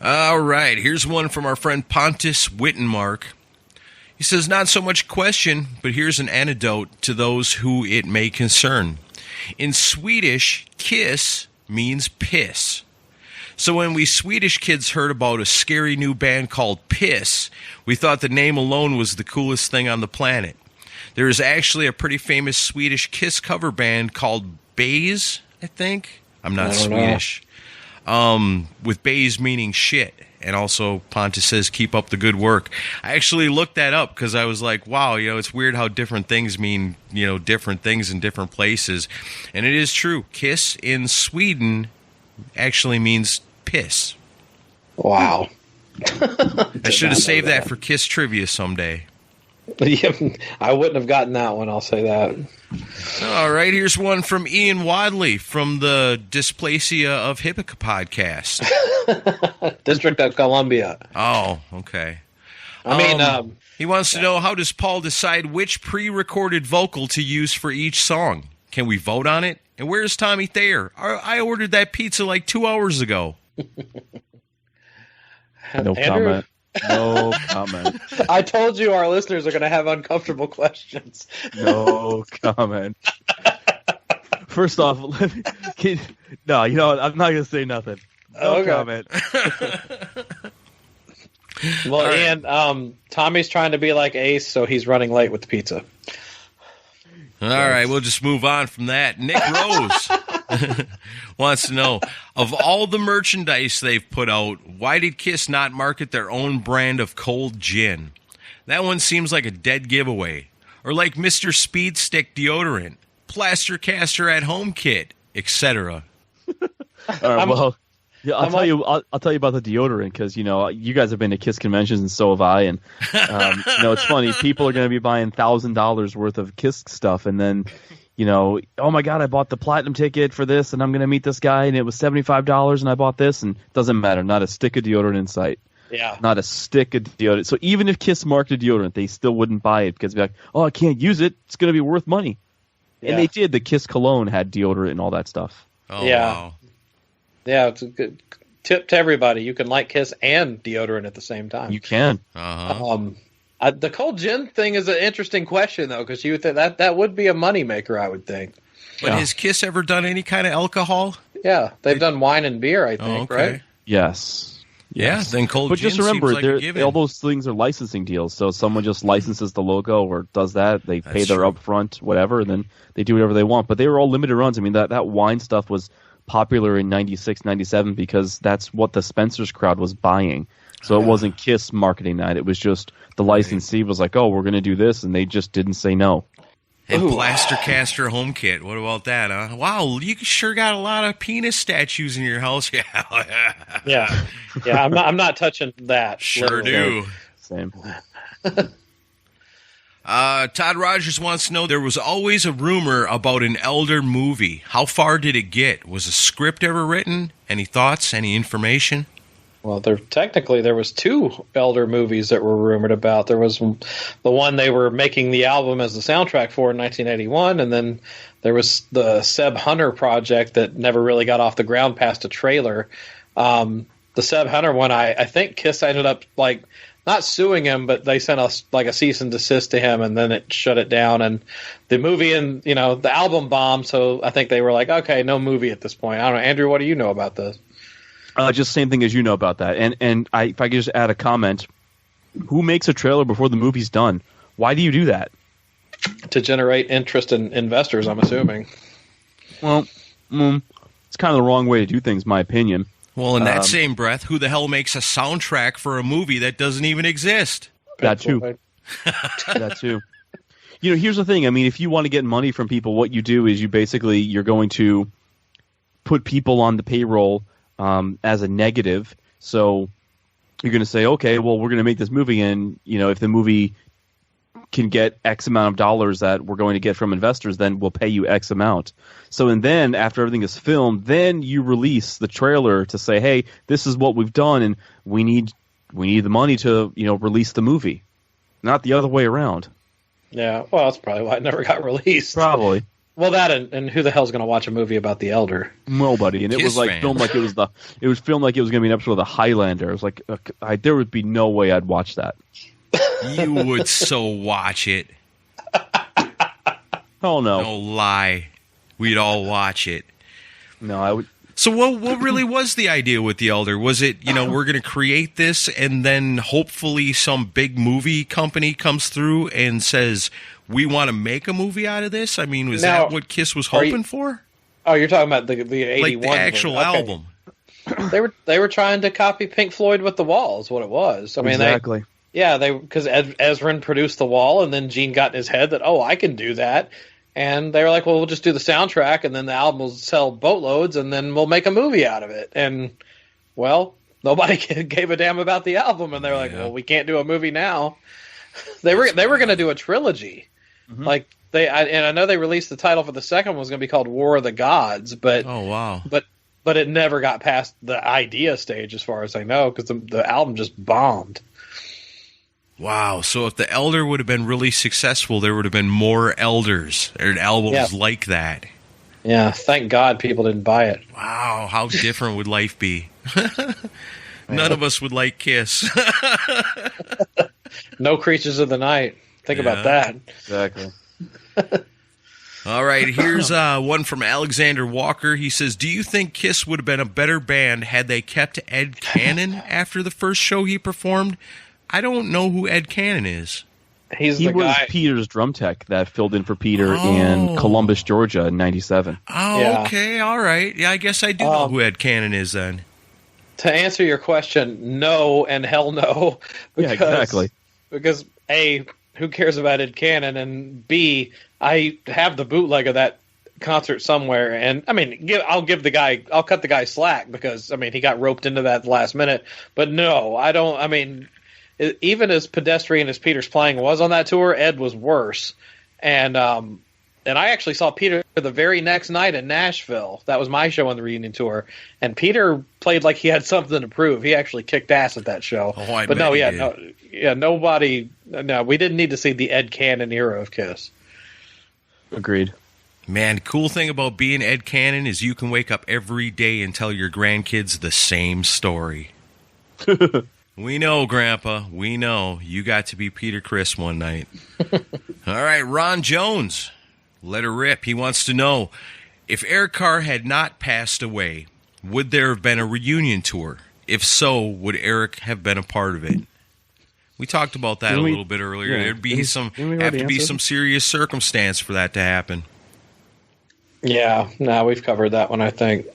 All right, here's one from our friend Pontus Wittenmark. He says, not so much question, but here's an anecdote to those who it may concern. In Swedish, kiss means piss. So when we Swedish kids heard about a scary new band called Piss, we thought the name alone was the coolest thing on the planet. There is actually a pretty famous Swedish Kiss cover band called Bays, I think. I'm not Swedish. With Bays meaning shit. And also, Pontus says, keep up the good work. I actually looked that up because I was like, wow, it's weird how different things mean, different things in different places. And it is true. Kiss in Sweden actually means piss. Wow. I should have saved that for Kiss trivia someday. I wouldn't have gotten that one, I'll say that. All right, here's one from Ian Wadley from the Dysplasia of Hippica podcast. District of Columbia. Oh, okay. He wants to know, how does Paul decide which pre-recorded vocal to use for each song? Can we vote on it? And where's Tommy Thayer? I ordered that pizza like 2 hours ago. No comment. No comment. I told you our listeners are going to have uncomfortable questions. No comment. First off, I'm not going to say nothing. No comment. Well, right. Ian, Tommy's trying to be like Ace, so he's running late with the pizza. All right, we'll just move on from that. Nick Rose wants to know, of all the merchandise they've put out, why did Kiss not market their own brand of cold gin? That one seems like a dead giveaway. Or like Mr. Speed Stick deodorant, Plaster Caster at Home kit, etc. All right, well, yeah, I'll tell you about the deodorant because you guys have been to Kiss conventions and so have I, and it's funny. People are going to be buying $1,000 worth of Kiss stuff, and then oh my God, I bought the platinum ticket for this, and I'm going to meet this guy, and it was $75, and I bought this, and it doesn't matter. Not a stick of deodorant in sight. Yeah. Not a stick of deodorant. So even if Kiss marketed deodorant, they still wouldn't buy it because they'd be like, oh, I can't use it. It's going to be worth money. Yeah. And they did. The Kiss cologne had deodorant and all that stuff. Oh, yeah. Wow. Yeah, it's a good. tip to everybody: you can like Kiss and deodorant at the same time. You can. The cold gin thing is an interesting question, though, because you would think that would be a moneymaker, I would think. But has Kiss ever done any kind of alcohol? Yeah, they've done wine and beer, I think, right? Yes. Yeah, then cold but gin just remember, seems like a given. all those things are licensing deals. So someone just licenses the logo or does that. They pay their upfront, whatever, and then they do whatever they want. But they were all limited runs. I mean, that wine stuff was popular in 96, 97 because that's what the Spencer's crowd was buying. So it wasn't Kiss marketing that. It was just the licensee was like, oh, we're going to do this, and they just didn't say no. And Blaster Caster Home Kit. What about that, huh? Wow, you sure got a lot of penis statues in your house. Yeah. I'm not touching that. Sure do. Same. Todd Rogers wants to know, there was always a rumor about an Elder movie. How far did it get? Was a script ever written? Any thoughts? Any information? Well, there was 2 Elder movies that were rumored about. There was the one they were making the album as the soundtrack for in 1981, and then there was the Seb Hunter project that never really got off the ground past a trailer. The Seb Hunter one, I think Kiss ended up not suing him, but they sent us a cease and desist to him, and then it shut it down. And the movie and the album bombed, so I think they were like, okay, no movie at this point. I don't know, Andrew, what do you know about this? Just same thing as you know about that. And if I could just add a comment, who makes a trailer before the movie's done? Why do you do that? To generate interest in investors, I'm assuming. Well, it's kind of the wrong way to do things, my opinion. Well, in that same breath, who the hell makes a soundtrack for a movie that doesn't even exist? That too. That too. Here's the thing. I mean, if you want to get money from people, what you do is you're going to put people on the payroll as a negative. So you're going to say, okay, well, we're going to make this movie, and if the movie can get X amount of dollars that we're going to get from investors, then we'll pay you X amount. So, and then after everything is filmed, then you release the trailer to say, hey, this is what we've done, and we need the money to release the movie, not the other way around. Yeah, well, that's probably why it never got released. Probably. Well, that and who the hell's going to watch a movie about the Elder? Nobody. And it Kiss was fans. filmed like it was filmed like it was going to be an episode of The Highlander. It was like there would be no way I'd watch that. You would so watch it. Oh no! No lie, we'd all watch it. No, I would. So what really was the idea with the Elder? Was it, we're going to create this and then hopefully some big movie company comes through and says, we want to make a movie out of this? I mean, was that what Kiss was hoping for? Oh, you're talking about the 81 like the actual album. They were trying to copy Pink Floyd with The Wall is what it was. I mean, exactly. Because Ezrin produced The Wall, and then Gene got in his head that, I can do that. And they were like, well, we'll just do the soundtrack, and then the album will sell boatloads, and then we'll make a movie out of it. And, well, nobody gave a damn about the album, and they're like, well, we can't do a movie now. They were going to do a trilogy. Mm-hmm. I know they released the title for the second one was going to be called War of the Gods, but oh wow, but it never got past the idea stage, as far as I know, because the album just bombed. Wow, so if the Elder would have been really successful, there would have been more Elders or albums like that. Yeah, thank God people didn't buy it. Wow, how different would life be? None of us would like Kiss. No Creatures of the Night. Think about that. Exactly. All right, here's one from Alexander Walker. He says, do you think Kiss would have been a better band had they kept Ed Cannon after the first show he performed? I don't know who Ed Cannon is. He was Peter's drum tech that filled in for Peter in Columbus, Georgia in 97. Oh, okay, all right. Yeah, I guess I do know who Ed Cannon is then. To answer your question, no and hell no. Yeah, exactly. Because A, who cares about Ed Cannon, and B, I have the bootleg of that concert somewhere, and I mean, I'll cut the guy slack because I mean he got roped into that last minute. But no, I don't. I mean, even as pedestrian as Peter's playing was on that tour, Ed was worse. And I actually saw Peter the very next night in Nashville. That was my show on the reunion tour, and Peter played like he had something to prove. He actually kicked ass at that show. Nobody. No, we didn't need to see the Ed Cannon era of Kiss. Agreed. Man, cool thing about being Ed Cannon is you can wake up every day and tell your grandkids the same story. We know, Grandpa. We know. You got to be Peter Criss one night. All right, Ron Jones. Let her rip. He wants to know, if Eric Carr had not passed away, would there have been a reunion tour? If so, would Eric have been a part of it? We talked about that a little bit earlier. Yeah. There'd be some serious circumstance for that to happen. Yeah, no, we've covered that one, I think.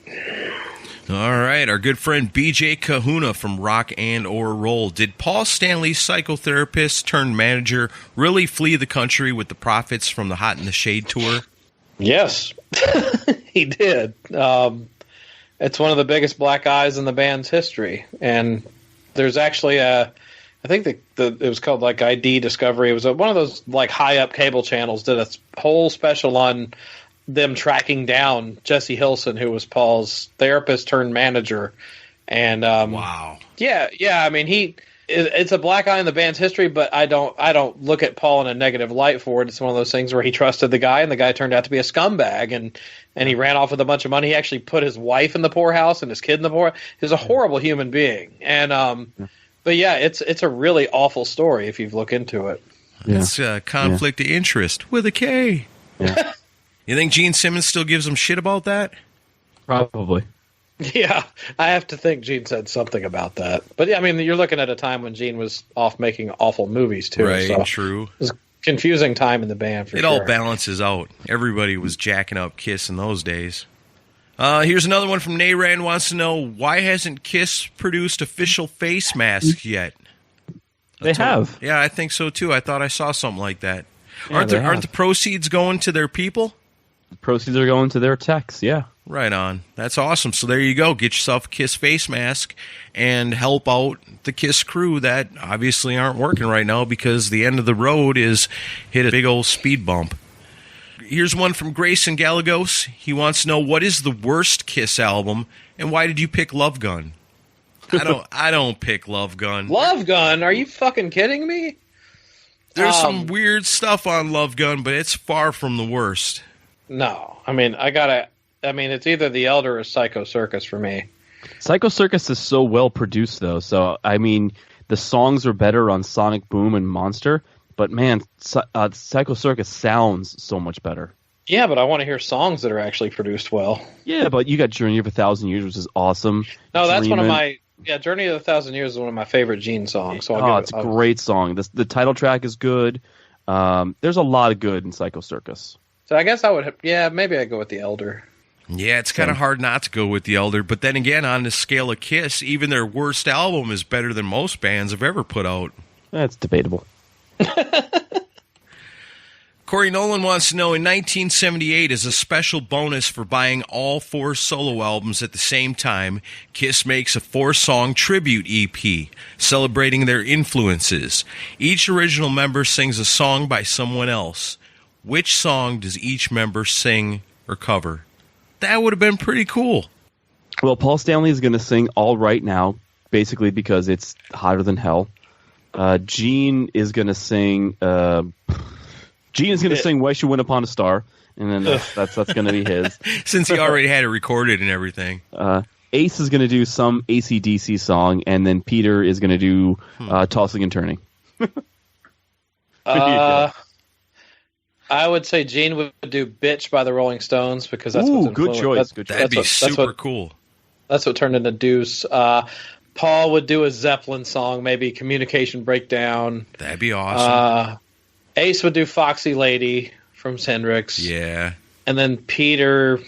All right, our good friend BJ Kahuna from Rock and or Roll. Did Paul Stanley's psychotherapist turned manager really flee the country with the profits from the Hot in the Shade tour? Yes, he did. It's one of the biggest black eyes in the band's history. And there's actually I think it was called like ID Discovery. It was one of those like high up cable channels did a whole special on them tracking down Jesse Hilson, who was Paul's therapist turned manager. And wow. Yeah. I mean, it's a black eye in the band's history, but I don't look at Paul in a negative light for it. It's one of those things where he trusted the guy, and the guy turned out to be a scumbag, and he ran off with a bunch of money. He actually put his wife in the poorhouse and his kid in the poorhouse. He's a horrible human being. And but yeah, it's a really awful story if you look into it. It's a conflict of interest with a K. Yeah. You think Gene Simmons still gives him shit about that? Probably. Yeah, I have to think Gene said something about that. But yeah, I mean, you're looking at a time when Gene was off making awful movies too. Right, so true. It was a confusing time in the band for sure. It all balances out. Everybody was jacking up Kiss in those days. Here's another one from Nayran wants to know, why hasn't Kiss produced official face masks yet? They have. Yeah, I think so too. I thought I saw something like that. Yeah, aren't the proceeds going to their people? The proceeds are going to their techs, yeah. Right on. That's awesome. So there you go. Get yourself a Kiss face mask and help out the Kiss crew that obviously aren't working right now because the end of the road is hit a big old speed bump. Here's one from Grayson Galagos. He wants to know, what is the worst Kiss album and why did you pick Love Gun? I don't pick Love Gun. Love Gun? Are you fucking kidding me? There's some weird stuff on Love Gun, but it's far from the worst. No. I mean, it's either The Elder or Psycho Circus for me. Psycho Circus is so well produced, though. So, I mean, the songs are better on Sonic Boom and Monster, but man, Psycho Circus sounds so much better. Yeah, but I want to hear songs that are actually produced well. Yeah, but you got Journey of a Thousand Years, which is awesome. No, that's one of my... Yeah, Journey of a Thousand Years is one of my favorite Gene songs. So it's a great song. The title track is good. There's a lot of good in Psycho Circus. So I guess I would... Yeah, maybe I'd go with The Elder. Yeah, it's kind of hard not to go with The Elder. But then again, on the scale of Kiss, even their worst album is better than most bands have ever put out. That's debatable. Corey Nolan wants to know, in 1978, as a special bonus for buying all 4 solo albums at the same time, Kiss makes a 4-song tribute EP, celebrating their influences. Each original member sings a song by someone else. Which song does each member sing or cover? That would have been pretty cool. Well, Paul Stanley is going to sing All Right Now, basically because it's hotter than hell. Gene is going to sing... Gene is going to sing Why She Went Upon a Star, and then that's going to be his. Since he already had it recorded and everything. Ace is going to do some AC/DC song, and then Peter is going to do Tossing and Turning. I would say Gene would do Bitch by the Rolling Stones, because that's what's good choice. That'd be super cool. That's what turned into Deuce. Paul would do a Zeppelin song, maybe Communication Breakdown. That'd be awesome. Ace would do Foxy Lady from Hendrix. Yeah. And then Peter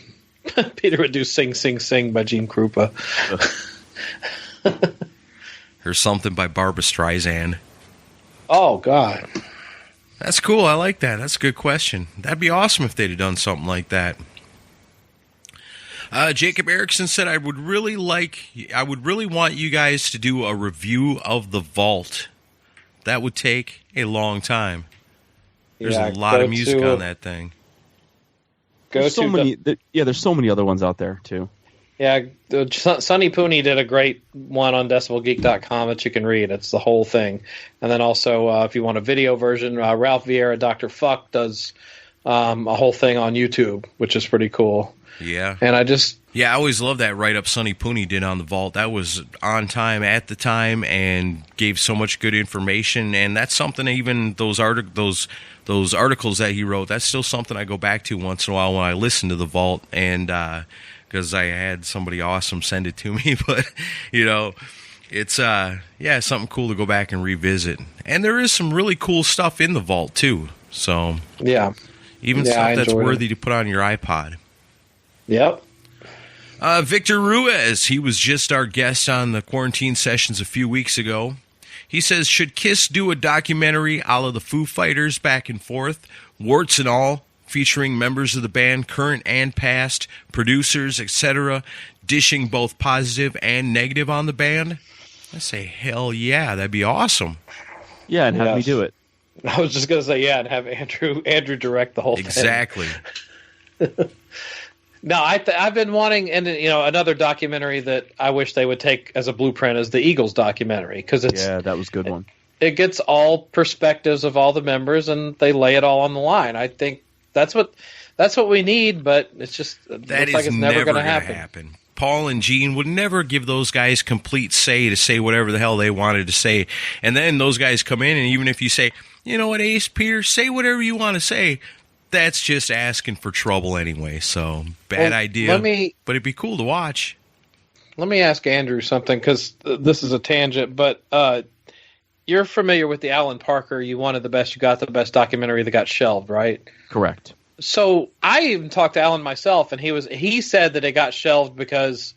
would do Sing, Sing, Sing by Gene Krupa. Or something by Barbra Streisand. Oh, God. That's cool. I like that. That's a good question. That'd be awesome if they'd have done something like that. Jacob Erickson said, I would really want you guys to do a review of The Vault. That would take a long time. There's a lot of music on that thing. There's so many other ones out there, too. Yeah, Sonny Pooney did a great one on DecibelGeek.com that you can read. It's the whole thing. And then also, if you want a video version, Ralph Vieira, Dr. Fuck, does a whole thing on YouTube, which is pretty cool. Yeah. And I always love that write-up Sonny Pooney did on the Vault. That was on time at the time and gave so much good information. And that's something, even those articles that he wrote, that's still something I go back to once in a while when I listen to the Vault. And because I had somebody awesome send it to me. But, it's something cool to go back and revisit. And there is some really cool stuff in the Vault, too. So, even stuff that's worthy to put on your iPod. Yep. Victor Ruiz, he was just our guest on the Quarantine Sessions a few weeks ago. He says, should Kiss do a documentary a la the Foo Fighters back and forth, warts and all, featuring members of the band, current and past, producers, etc., dishing both positive and negative on the band? I say, hell yeah, that'd be awesome. Yeah, and have me do it. I was just going to say, and have Andrew direct the whole thing. Exactly. No, I've been wanting, and another documentary that I wish they would take as a blueprint is the Eagles documentary, because that was a good one. It gets all perspectives of all the members, and they lay it all on the line. I think that's what we need, but it's just looks like it's never going to happen. Paul and Gene would never give those guys complete say to say whatever the hell they wanted to say, and then those guys come in, and even if you say, you know what, Ace, Peter, say whatever you want to say. That's just asking for trouble anyway, so bad idea. But it'd be cool to watch. Let me ask Andrew something, because this is a tangent, but you're familiar with the Alan Parker, You Wanted the Best, You Got the Best documentary that got shelved, right? Correct. So I even talked to Alan myself, and he said that it got shelved because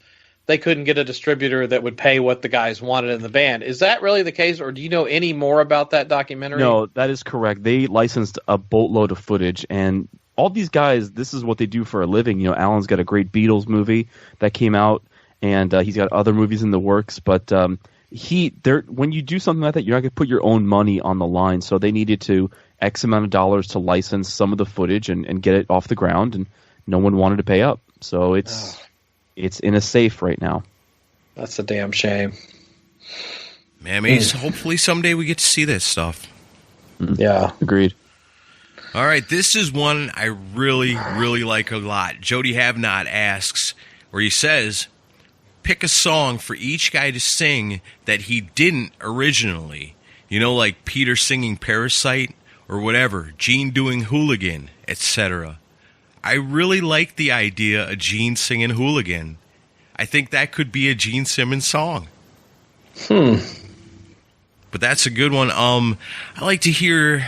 they couldn't get a distributor that would pay what the guys wanted in the band. Is that really the case, or do you know any more about that documentary? No, that is correct. They licensed a boatload of footage, and all these guys, this is what they do for a living. Alan's got a great Beatles movie that came out, and he's got other movies in the works, but when you do something like that, you're not going to put your own money on the line, so they needed to X amount of dollars to license some of the footage and get it off the ground, and no one wanted to pay up. So it's in a safe right now. That's a damn shame. Man, hopefully someday we get to see this stuff. Yeah. Agreed. All right, this is one I really, really like a lot. Jody Havnot asks, or he says, pick a song for each guy to sing that he didn't originally. Like Peter singing Parasite or whatever, Gene doing Hooligan, etc. I really like the idea of Gene singing Hooligan. I think that could be a Gene Simmons song. But that's a good one. I like to hear,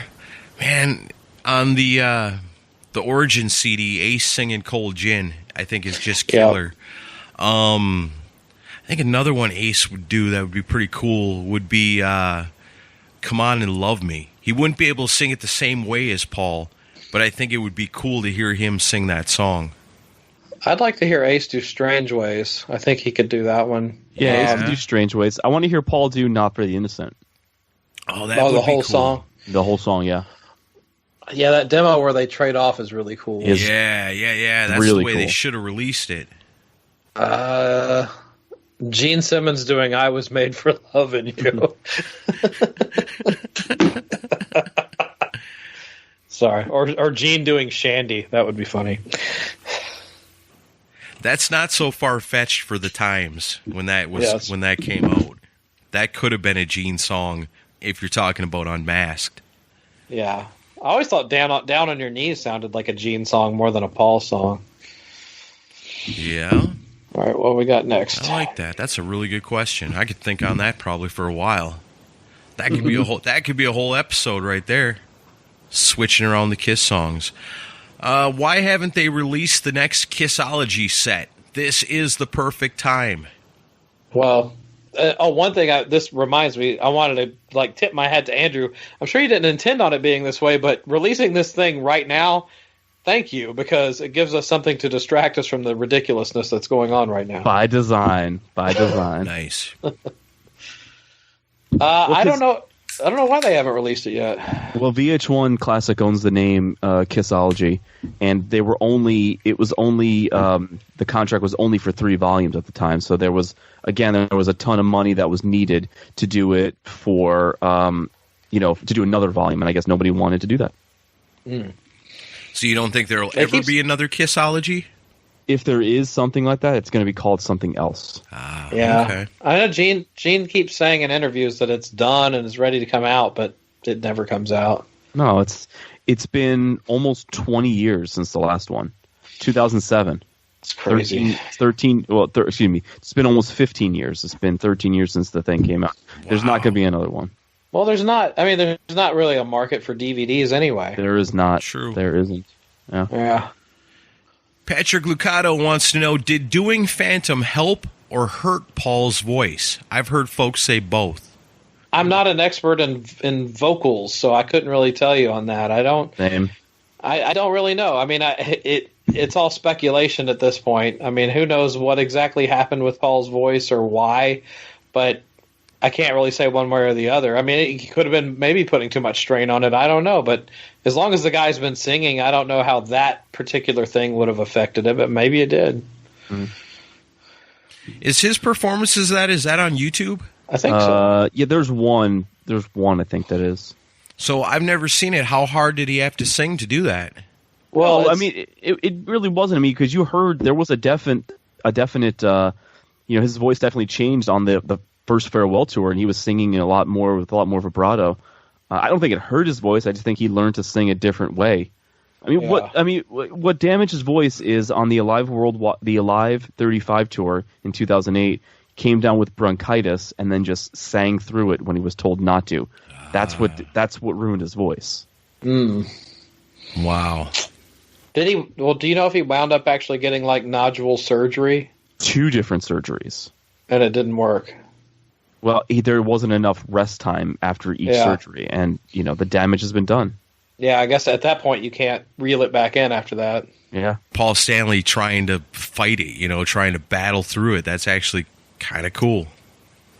man, on the Origin CD, Ace singing Cold Gin, I think is just killer. Yep. I think another one Ace would do that would be pretty cool would be Come On and Love Me. He wouldn't be able to sing it the same way as Paul, but I think it would be cool to hear him sing that song. I'd like to hear Ace do Strange Ways. I think he could do that one. Yeah, Ace could do Strange Ways. I want to hear Paul do Not for the Innocent. Oh, that would the be whole cool. song? The whole song, yeah. Yeah, that demo where they trade off is really cool. Yeah. That's really the way cool. They should have released it. Gene Simmons doing I Was Made for Loving You. Sorry. Or Gene doing Shandy. That would be funny. That's not so far-fetched for the times when that came out. That could have been a Gene song if you're talking about Unmasked. Yeah. I always thought Down on Your Knees sounded like a Gene song more than a Paul song. Yeah. All right, what we got next? I like that. That's a really good question. I could think on that probably for a while. That could be a whole episode right there. Switching around the Kiss songs. Why haven't they released the next Kissology set? This is the perfect time. Well, one thing this reminds me, I wanted to tip my hat to Andrew. I'm sure he didn't intend on it being this way, but releasing this thing right now, thank you, because it gives us something to distract us from the ridiculousness that's going on right now. By design. Nice. I don't know why they haven't released it yet. Well, VH1 Classic owns the name Kissology, and the contract was only for 3 volumes at the time. So there was a ton of money that was needed to do it to do another volume, and I guess nobody wanted to do that. So you don't think there'll ever be another Kissology? If there is something like that, it's going to be called something else. Yeah. Okay. I know Gene keeps saying in interviews that it's done and is ready to come out, but it never comes out. No, it's been almost 20 years since the last one. 2007. It's crazy. 13 excuse me. It's been almost 15 years. It's been 13 years since the thing came out. There's not going to be another one. Well, there's not really a market for DVDs anyway. There is not. True. There isn't. Yeah. Patrick Lucado wants to know, did doing Phantom help or hurt Paul's voice? I've heard folks say both. I'm not an expert in vocals, so I couldn't really tell you on that. I don't really know. I mean, it's all speculation at this point. I mean, who knows what exactly happened with Paul's voice or why, but I can't really say one way or the other. I mean, he could have been maybe putting too much strain on it. I don't know, but as long as the guy's been singing, I don't know how that particular thing would have affected it, but maybe it did. Is his performance, is that on YouTube? I think so. Yeah, there's one. There's one, I think that is. So I've never seen it. How hard did he have to sing to do that? Well, I mean, it really wasn't. I mean, because you heard there was a definite, his voice definitely changed on the first farewell tour, and he was singing with a lot more vibrato. I don't think it hurt his voice. I just think he learned to sing a different way. I mean, what damaged his voice is on the Alive 35 tour in 2008. Came down with bronchitis and then just sang through it when he was told not to. That's what ruined his voice. Wow. Did he? Well, do you know if he wound up actually getting like nodule surgery? 2 different surgeries, and it didn't work. Well, there wasn't enough rest time after each surgery, and the damage has been done. Yeah, I guess at that point you can't reel it back in after that. Yeah. Paul Stanley trying to fight it, trying to battle through it. That's actually kind of cool.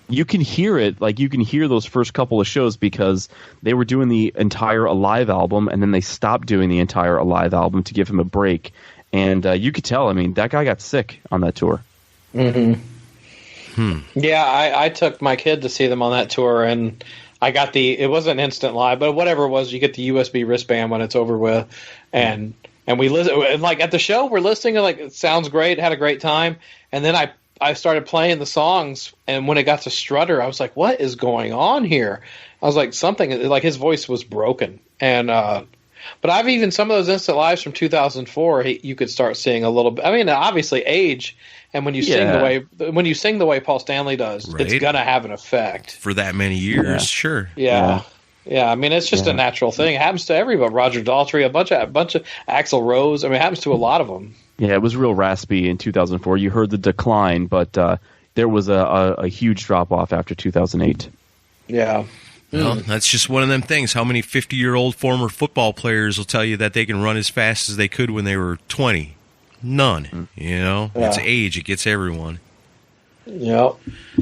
You can hear it, you can hear those first couple of shows because they were doing the entire Alive album, and then they stopped doing the entire Alive album to give him a break. And you could tell, I mean, that guy got sick on that tour. Mm-hmm. Yeah, I took my kid to see them on that tour, and I got it wasn't instant live, but whatever it was, you get the USB wristband when it's over with, and we listen, and at the show, we're listening, and it sounds great, had a great time, and then I started playing the songs, and when it got to Strutter, I was like, what is going on here? I was like, something, his voice was broken. And, but I've even, some of those instant lives from 2004, you could start seeing a little bit, I mean, obviously age, and when you sing the way Paul Stanley does, right, it's going to have an effect. For that many years, sure. Yeah. I mean, it's just a natural thing. It happens to everybody. Roger Daltrey, a bunch of Axl Rose. I mean, it happens to a lot of them. Yeah, it was real raspy in 2004. You heard the decline, but there was a huge drop-off after 2008. Yeah. Well, that's just one of them things. How many 50-year-old former football players will tell you that they can run as fast as they could when they were 20? None. It's age. It gets everyone. Yep. All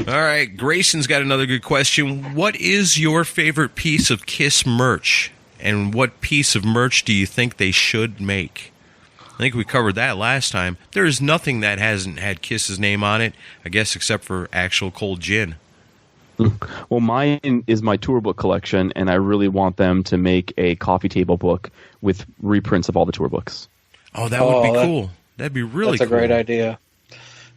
right. Grayson's got another good question. What is your favorite piece of Kiss merch? And what piece of merch do you think they should make? I think we covered that last time. There is nothing that hasn't had Kiss's name on it, I guess, except for actual cold gin. Well, mine is my tour book collection, and I really want them to make a coffee table book with reprints of all the tour books. Oh, that would be cool. That'd be really cool. That's a great idea.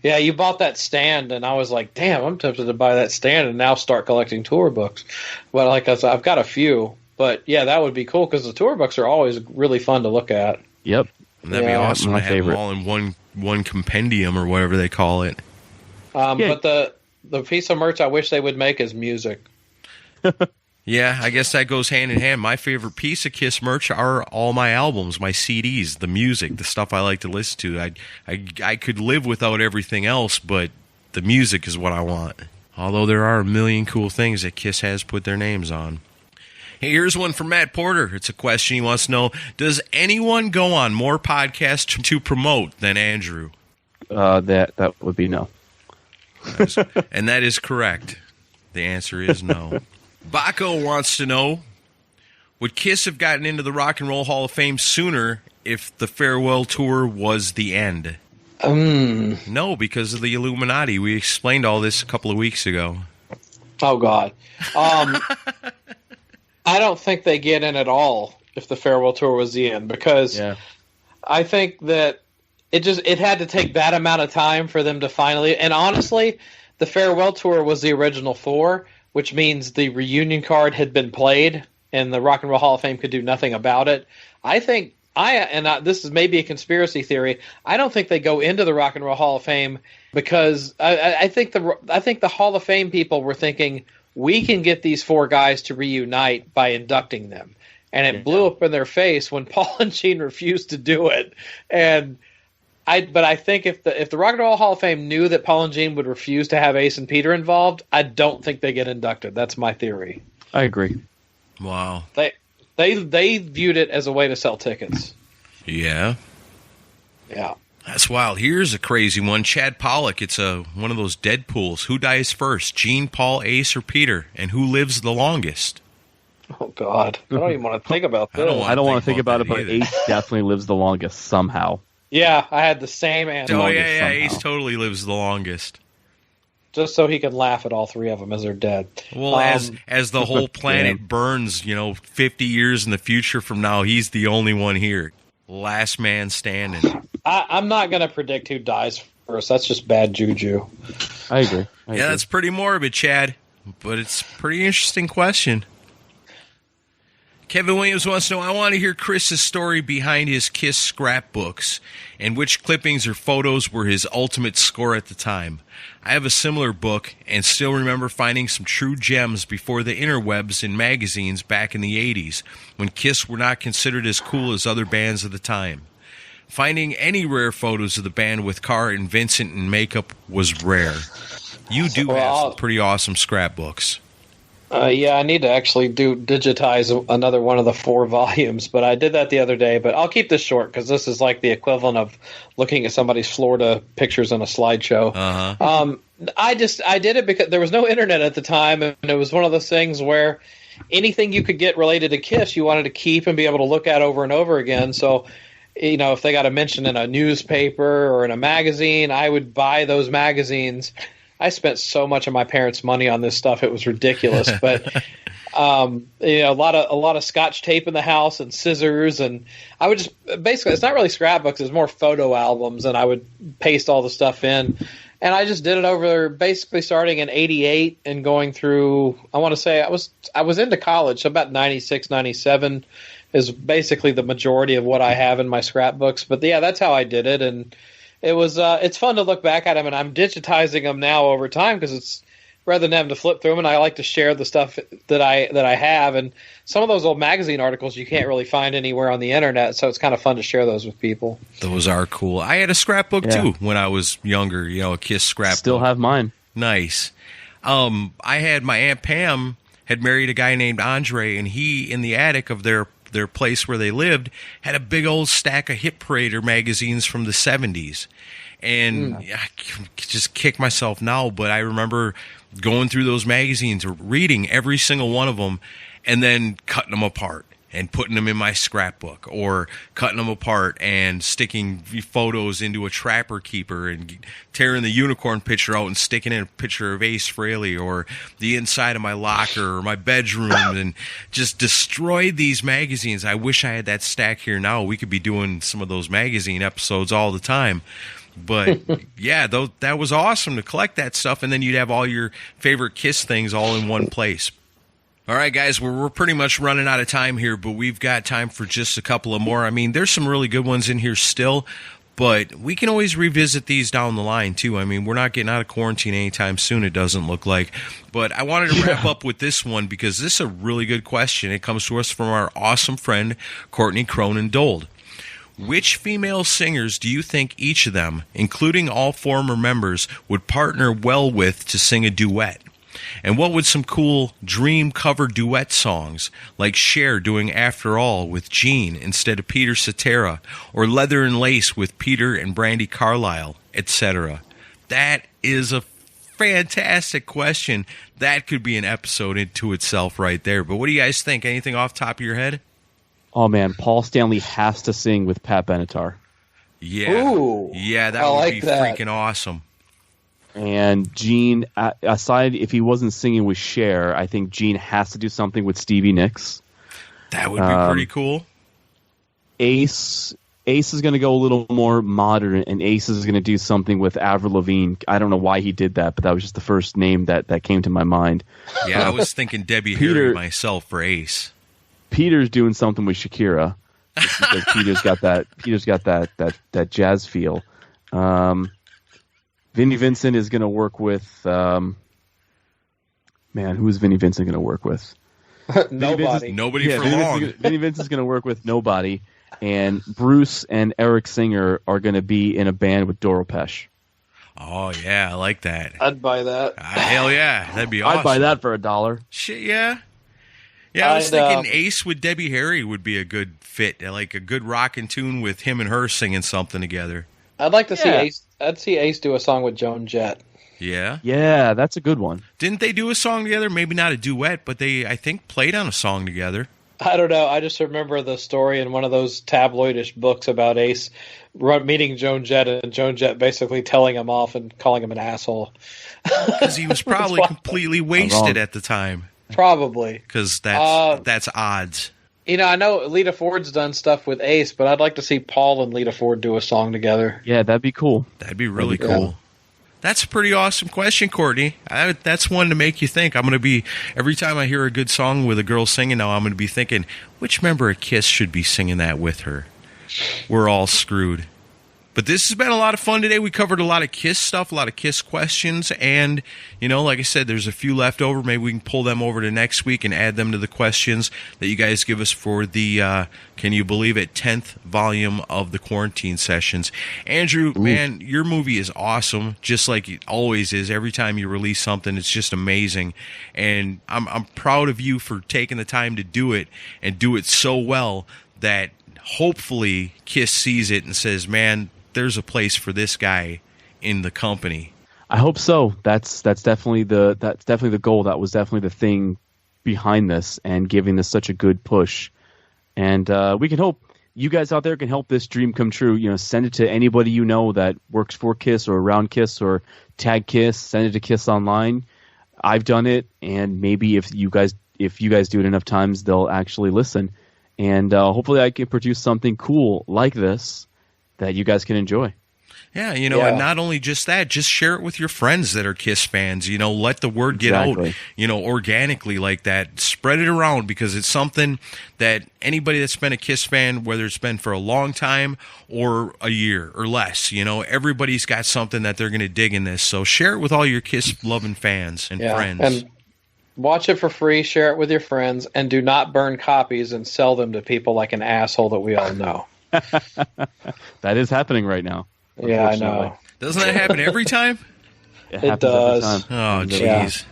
Yeah, you bought that stand, and I was like, damn, I'm tempted to buy that stand and now start collecting tour books. But like I said, I've got a few. But yeah, that would be cool because the tour books are always really fun to look at. Yep. And that'd be awesome to have them all in one compendium or whatever they call it. But the piece of merch I wish they would make is music. Yeah, I guess that goes hand in hand. My favorite piece of Kiss merch are all my albums, my CDs, the music, the stuff I like to listen to. I could live without everything else, but the music is what I want. Although there are a million cool things that Kiss has put their names on. Hey, here's one from Matt Porter. It's a question he wants to know. Does anyone go on more podcasts to promote than Andrew? That would be no. And that is correct. The answer is no. Baco wants to know, would Kiss have gotten into the Rock and Roll Hall of Fame sooner if the farewell tour was the end? No, because of the Illuminati. We explained all this a couple of weeks ago. Oh, God. I don't think they get in at all if the farewell tour was the end, because I think that it had to take that amount of time for them to finally. And honestly, the farewell tour was the original 4, which means the reunion card had been played, and the Rock and Roll Hall of Fame could do nothing about it. I think this is maybe a conspiracy theory. I don't think they go into the Rock and Roll Hall of Fame because I think the Hall of Fame people were thinking we can get these 4 guys to reunite by inducting them, and it blew up in their face when Paul and Gene refused to do it. But I think if the Rock and Roll Hall of Fame knew that Paul and Gene would refuse to have Ace and Peter involved, I don't think they get inducted. That's my theory. I agree. Wow. They viewed it as a way to sell tickets. Yeah. Yeah. That's wild. Here's a crazy one. Chad Pollock. It's one of those Deadpools. Who dies first, Gene, Paul, Ace, or Peter? And who lives the longest? Oh, God. I don't even want to think about this. I don't want to think about it, but Ace definitely lives the longest somehow. Yeah, I had the same answer. Oh, yeah, Ace totally lives the longest. Just so he can laugh at all 3 of them as they're dead. Well, as the whole planet burns, 50 years in the future from now, he's the only one here. Last man standing. I'm not going to predict who dies first. That's just bad juju. I agree. That's pretty morbid, Chad, but it's a pretty interesting question. Kevin Williams wants to know, I want to hear Chris's story behind his Kiss scrapbooks and which clippings or photos were his ultimate score at the time. I have a similar book and still remember finding some true gems before the interwebs in magazines back in the 80s when Kiss were not considered as cool as other bands of the time. Finding any rare photos of the band with Carr and Vincent in makeup was rare. You do have some pretty awesome scrapbooks. Yeah, I need to actually digitize another one of the 4 volumes, but I did that the other day. But I'll keep this short because this is like the equivalent of looking at somebody's Florida pictures on a slideshow. I did it because there was no internet at the time, and it was one of those things where anything you could get related to Kiss, you wanted to keep and be able to look at over and over again. So, if they got a mention in a newspaper or in a magazine, I would buy those magazines. I spent so much of my parents' money on this stuff; it was ridiculous. But a lot of Scotch tape in the house and scissors, and I would just basically, it's not really scrapbooks; it's more photo albums, and I would paste all the stuff in. And I just did it over basically starting in '88 and going through. I want to say I was into college, so about '96, '97 is basically the majority of what I have in my scrapbooks. But yeah, that's how I did it, and it was it's fun to look back at them, and I'm digitizing them now over time because it's rather than having to flip through them, and I like to share the stuff that I have. And some of those old magazine articles you can't really find anywhere on the internet, so it's kind of fun to share those with people. Those are cool. I had a scrapbook too when I was younger, a Kiss scrapbook. Still have mine. Nice. I had my Aunt Pam had married a guy named Andre, and he, in the attic of their place where they lived, had a big old stack of Hit Parader magazines from the 70s. And I just kick myself now, but I remember going through those magazines, reading every single one of them, and then cutting them apart and putting them in my scrapbook, or cutting them apart and sticking photos into a Trapper Keeper and tearing the unicorn picture out and sticking in a picture of Ace Frehley, or the inside of my locker or my bedroom, and just destroyed these magazines. I wish I had that stack here now. We could be doing some of those magazine episodes all the time. But yeah, that was awesome to collect that stuff, and then you'd have all your favorite Kiss things all in one place. All right, guys, we're pretty much running out of time here, but we've got time for just a couple of more. I mean, there's some really good ones in here still, but we can always revisit these down the line, too. I mean, we're not getting out of quarantine anytime soon, it doesn't look like. But I wanted to wrap up with this one because this is a really good question. It comes to us from our awesome friend, Courtney Cronin-Dold. Which female singers do you think each of them, including all former members, would partner well with to sing a duet? And what would some cool dream cover duet songs, like Cher doing After All with Gene instead of Peter Cetera, or Leather and Lace with Peter and Brandy Carlisle, etc.? That is a fantastic question. That could be an episode into itself right there. But what do you guys think? Anything off the top of your head? Oh, man, Paul Stanley has to sing with Pat Benatar. Yeah. Ooh, yeah, that would be freaking awesome. And Gene, aside if he wasn't singing with Cher, I think Gene has to do something with Stevie Nicks. That would be pretty cool. Ace is going to go a little more modern, and Ace is going to do something with Avril Lavigne. I don't know why he did that, but that was just the first name that came to my mind. Yeah, I was thinking Debbie Harry myself for Ace. Peter's doing something with Shakira because Peter's got that jazz feel. Vinnie Vincent is going to work with who's Vinnie Vincent going to work with? Nobody for long. Vinnie Vincent's going to work with nobody, and Bruce and Eric Singer are going to be in a band with Doro Pesh. Oh yeah, I like that. I'd buy that. Hell yeah, that'd be awesome. I'd buy that for $1. Shit, yeah. Yeah, I was thinking Ace with Debbie Harry would be a good fit, like a good rockin' tune with him and her singing something together. I'd like to see Ace. I'd see Ace do a song with Joan Jett. Yeah? Yeah, that's a good one. Didn't they do a song together? Maybe not a duet, but they, I think, played on a song together. I don't know. I just remember the story in one of those tabloidish books about Ace meeting Joan Jett and Joan Jett basically telling him off and calling him an asshole. Because he was probably completely wasted at the time. Probably. Because that's odds. You know, I know Lita Ford's done stuff with Ace, but I'd like to see Paul and Lita Ford do a song together. Yeah, that'd be cool. That'd be really cool. Yeah. That's a pretty awesome question, Courtney. That's one to make you think. I'm going to be, every time I hear a good song with a girl singing now, I'm going to be thinking, which member of KISS should be singing that with her? We're all screwed. But this has been a lot of fun today. We covered a lot of KISS stuff, a lot of KISS questions, and, you know, like I said, there's a few left over. Maybe we can pull them over to next week and add them to the questions that you guys give us for the, can you believe it, 10th volume of the Quarantine Sessions. Andrew, man, your movie is awesome, just like it always is. Every time you release something, it's just amazing. And I'm proud of you for taking the time to do it and do it so well that hopefully KISS sees it and says, man, there's a place for this guy in the company. I hope so. That's definitely the goal. That was definitely the thing behind this and giving this such a good push. And we can hope you guys out there can help this dream come true. You know, send it to anybody you know that works for KISS or around KISS, or tag KISS, send it to KISS Online. I've done it, and maybe if you guys do it enough times, they'll actually listen. And hopefully I can produce something cool like this that you guys can enjoy. Yeah, you know, and not only just that, just share it with your friends that are KISS fans. You know, let the word get out, you know, organically like that. Spread it around, because it's something that anybody that's been a KISS fan, whether it's been for a long time or a year or less, you know, everybody's got something that they're going to dig in this. So share it with all your KISS-loving fans and friends. And watch it for free, share it with your friends, and do not burn copies and sell them to people like an asshole that we all know. That is happening right now. Yeah, I know. Doesn't that happen every time? It does. Oh, jeez.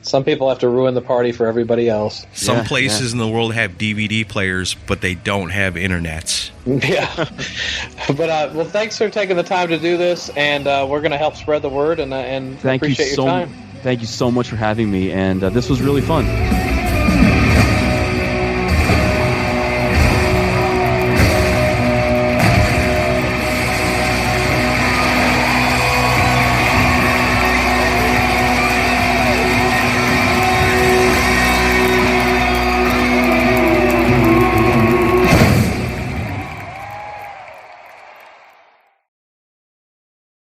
Some people have to ruin the party for everybody else. Some places in the world have DVD players, but they don't have internets. Yeah. But, well, thanks for taking the time to do this, and we're going to help spread the word, and appreciate your time. Thank you so much for having me, and this was really fun.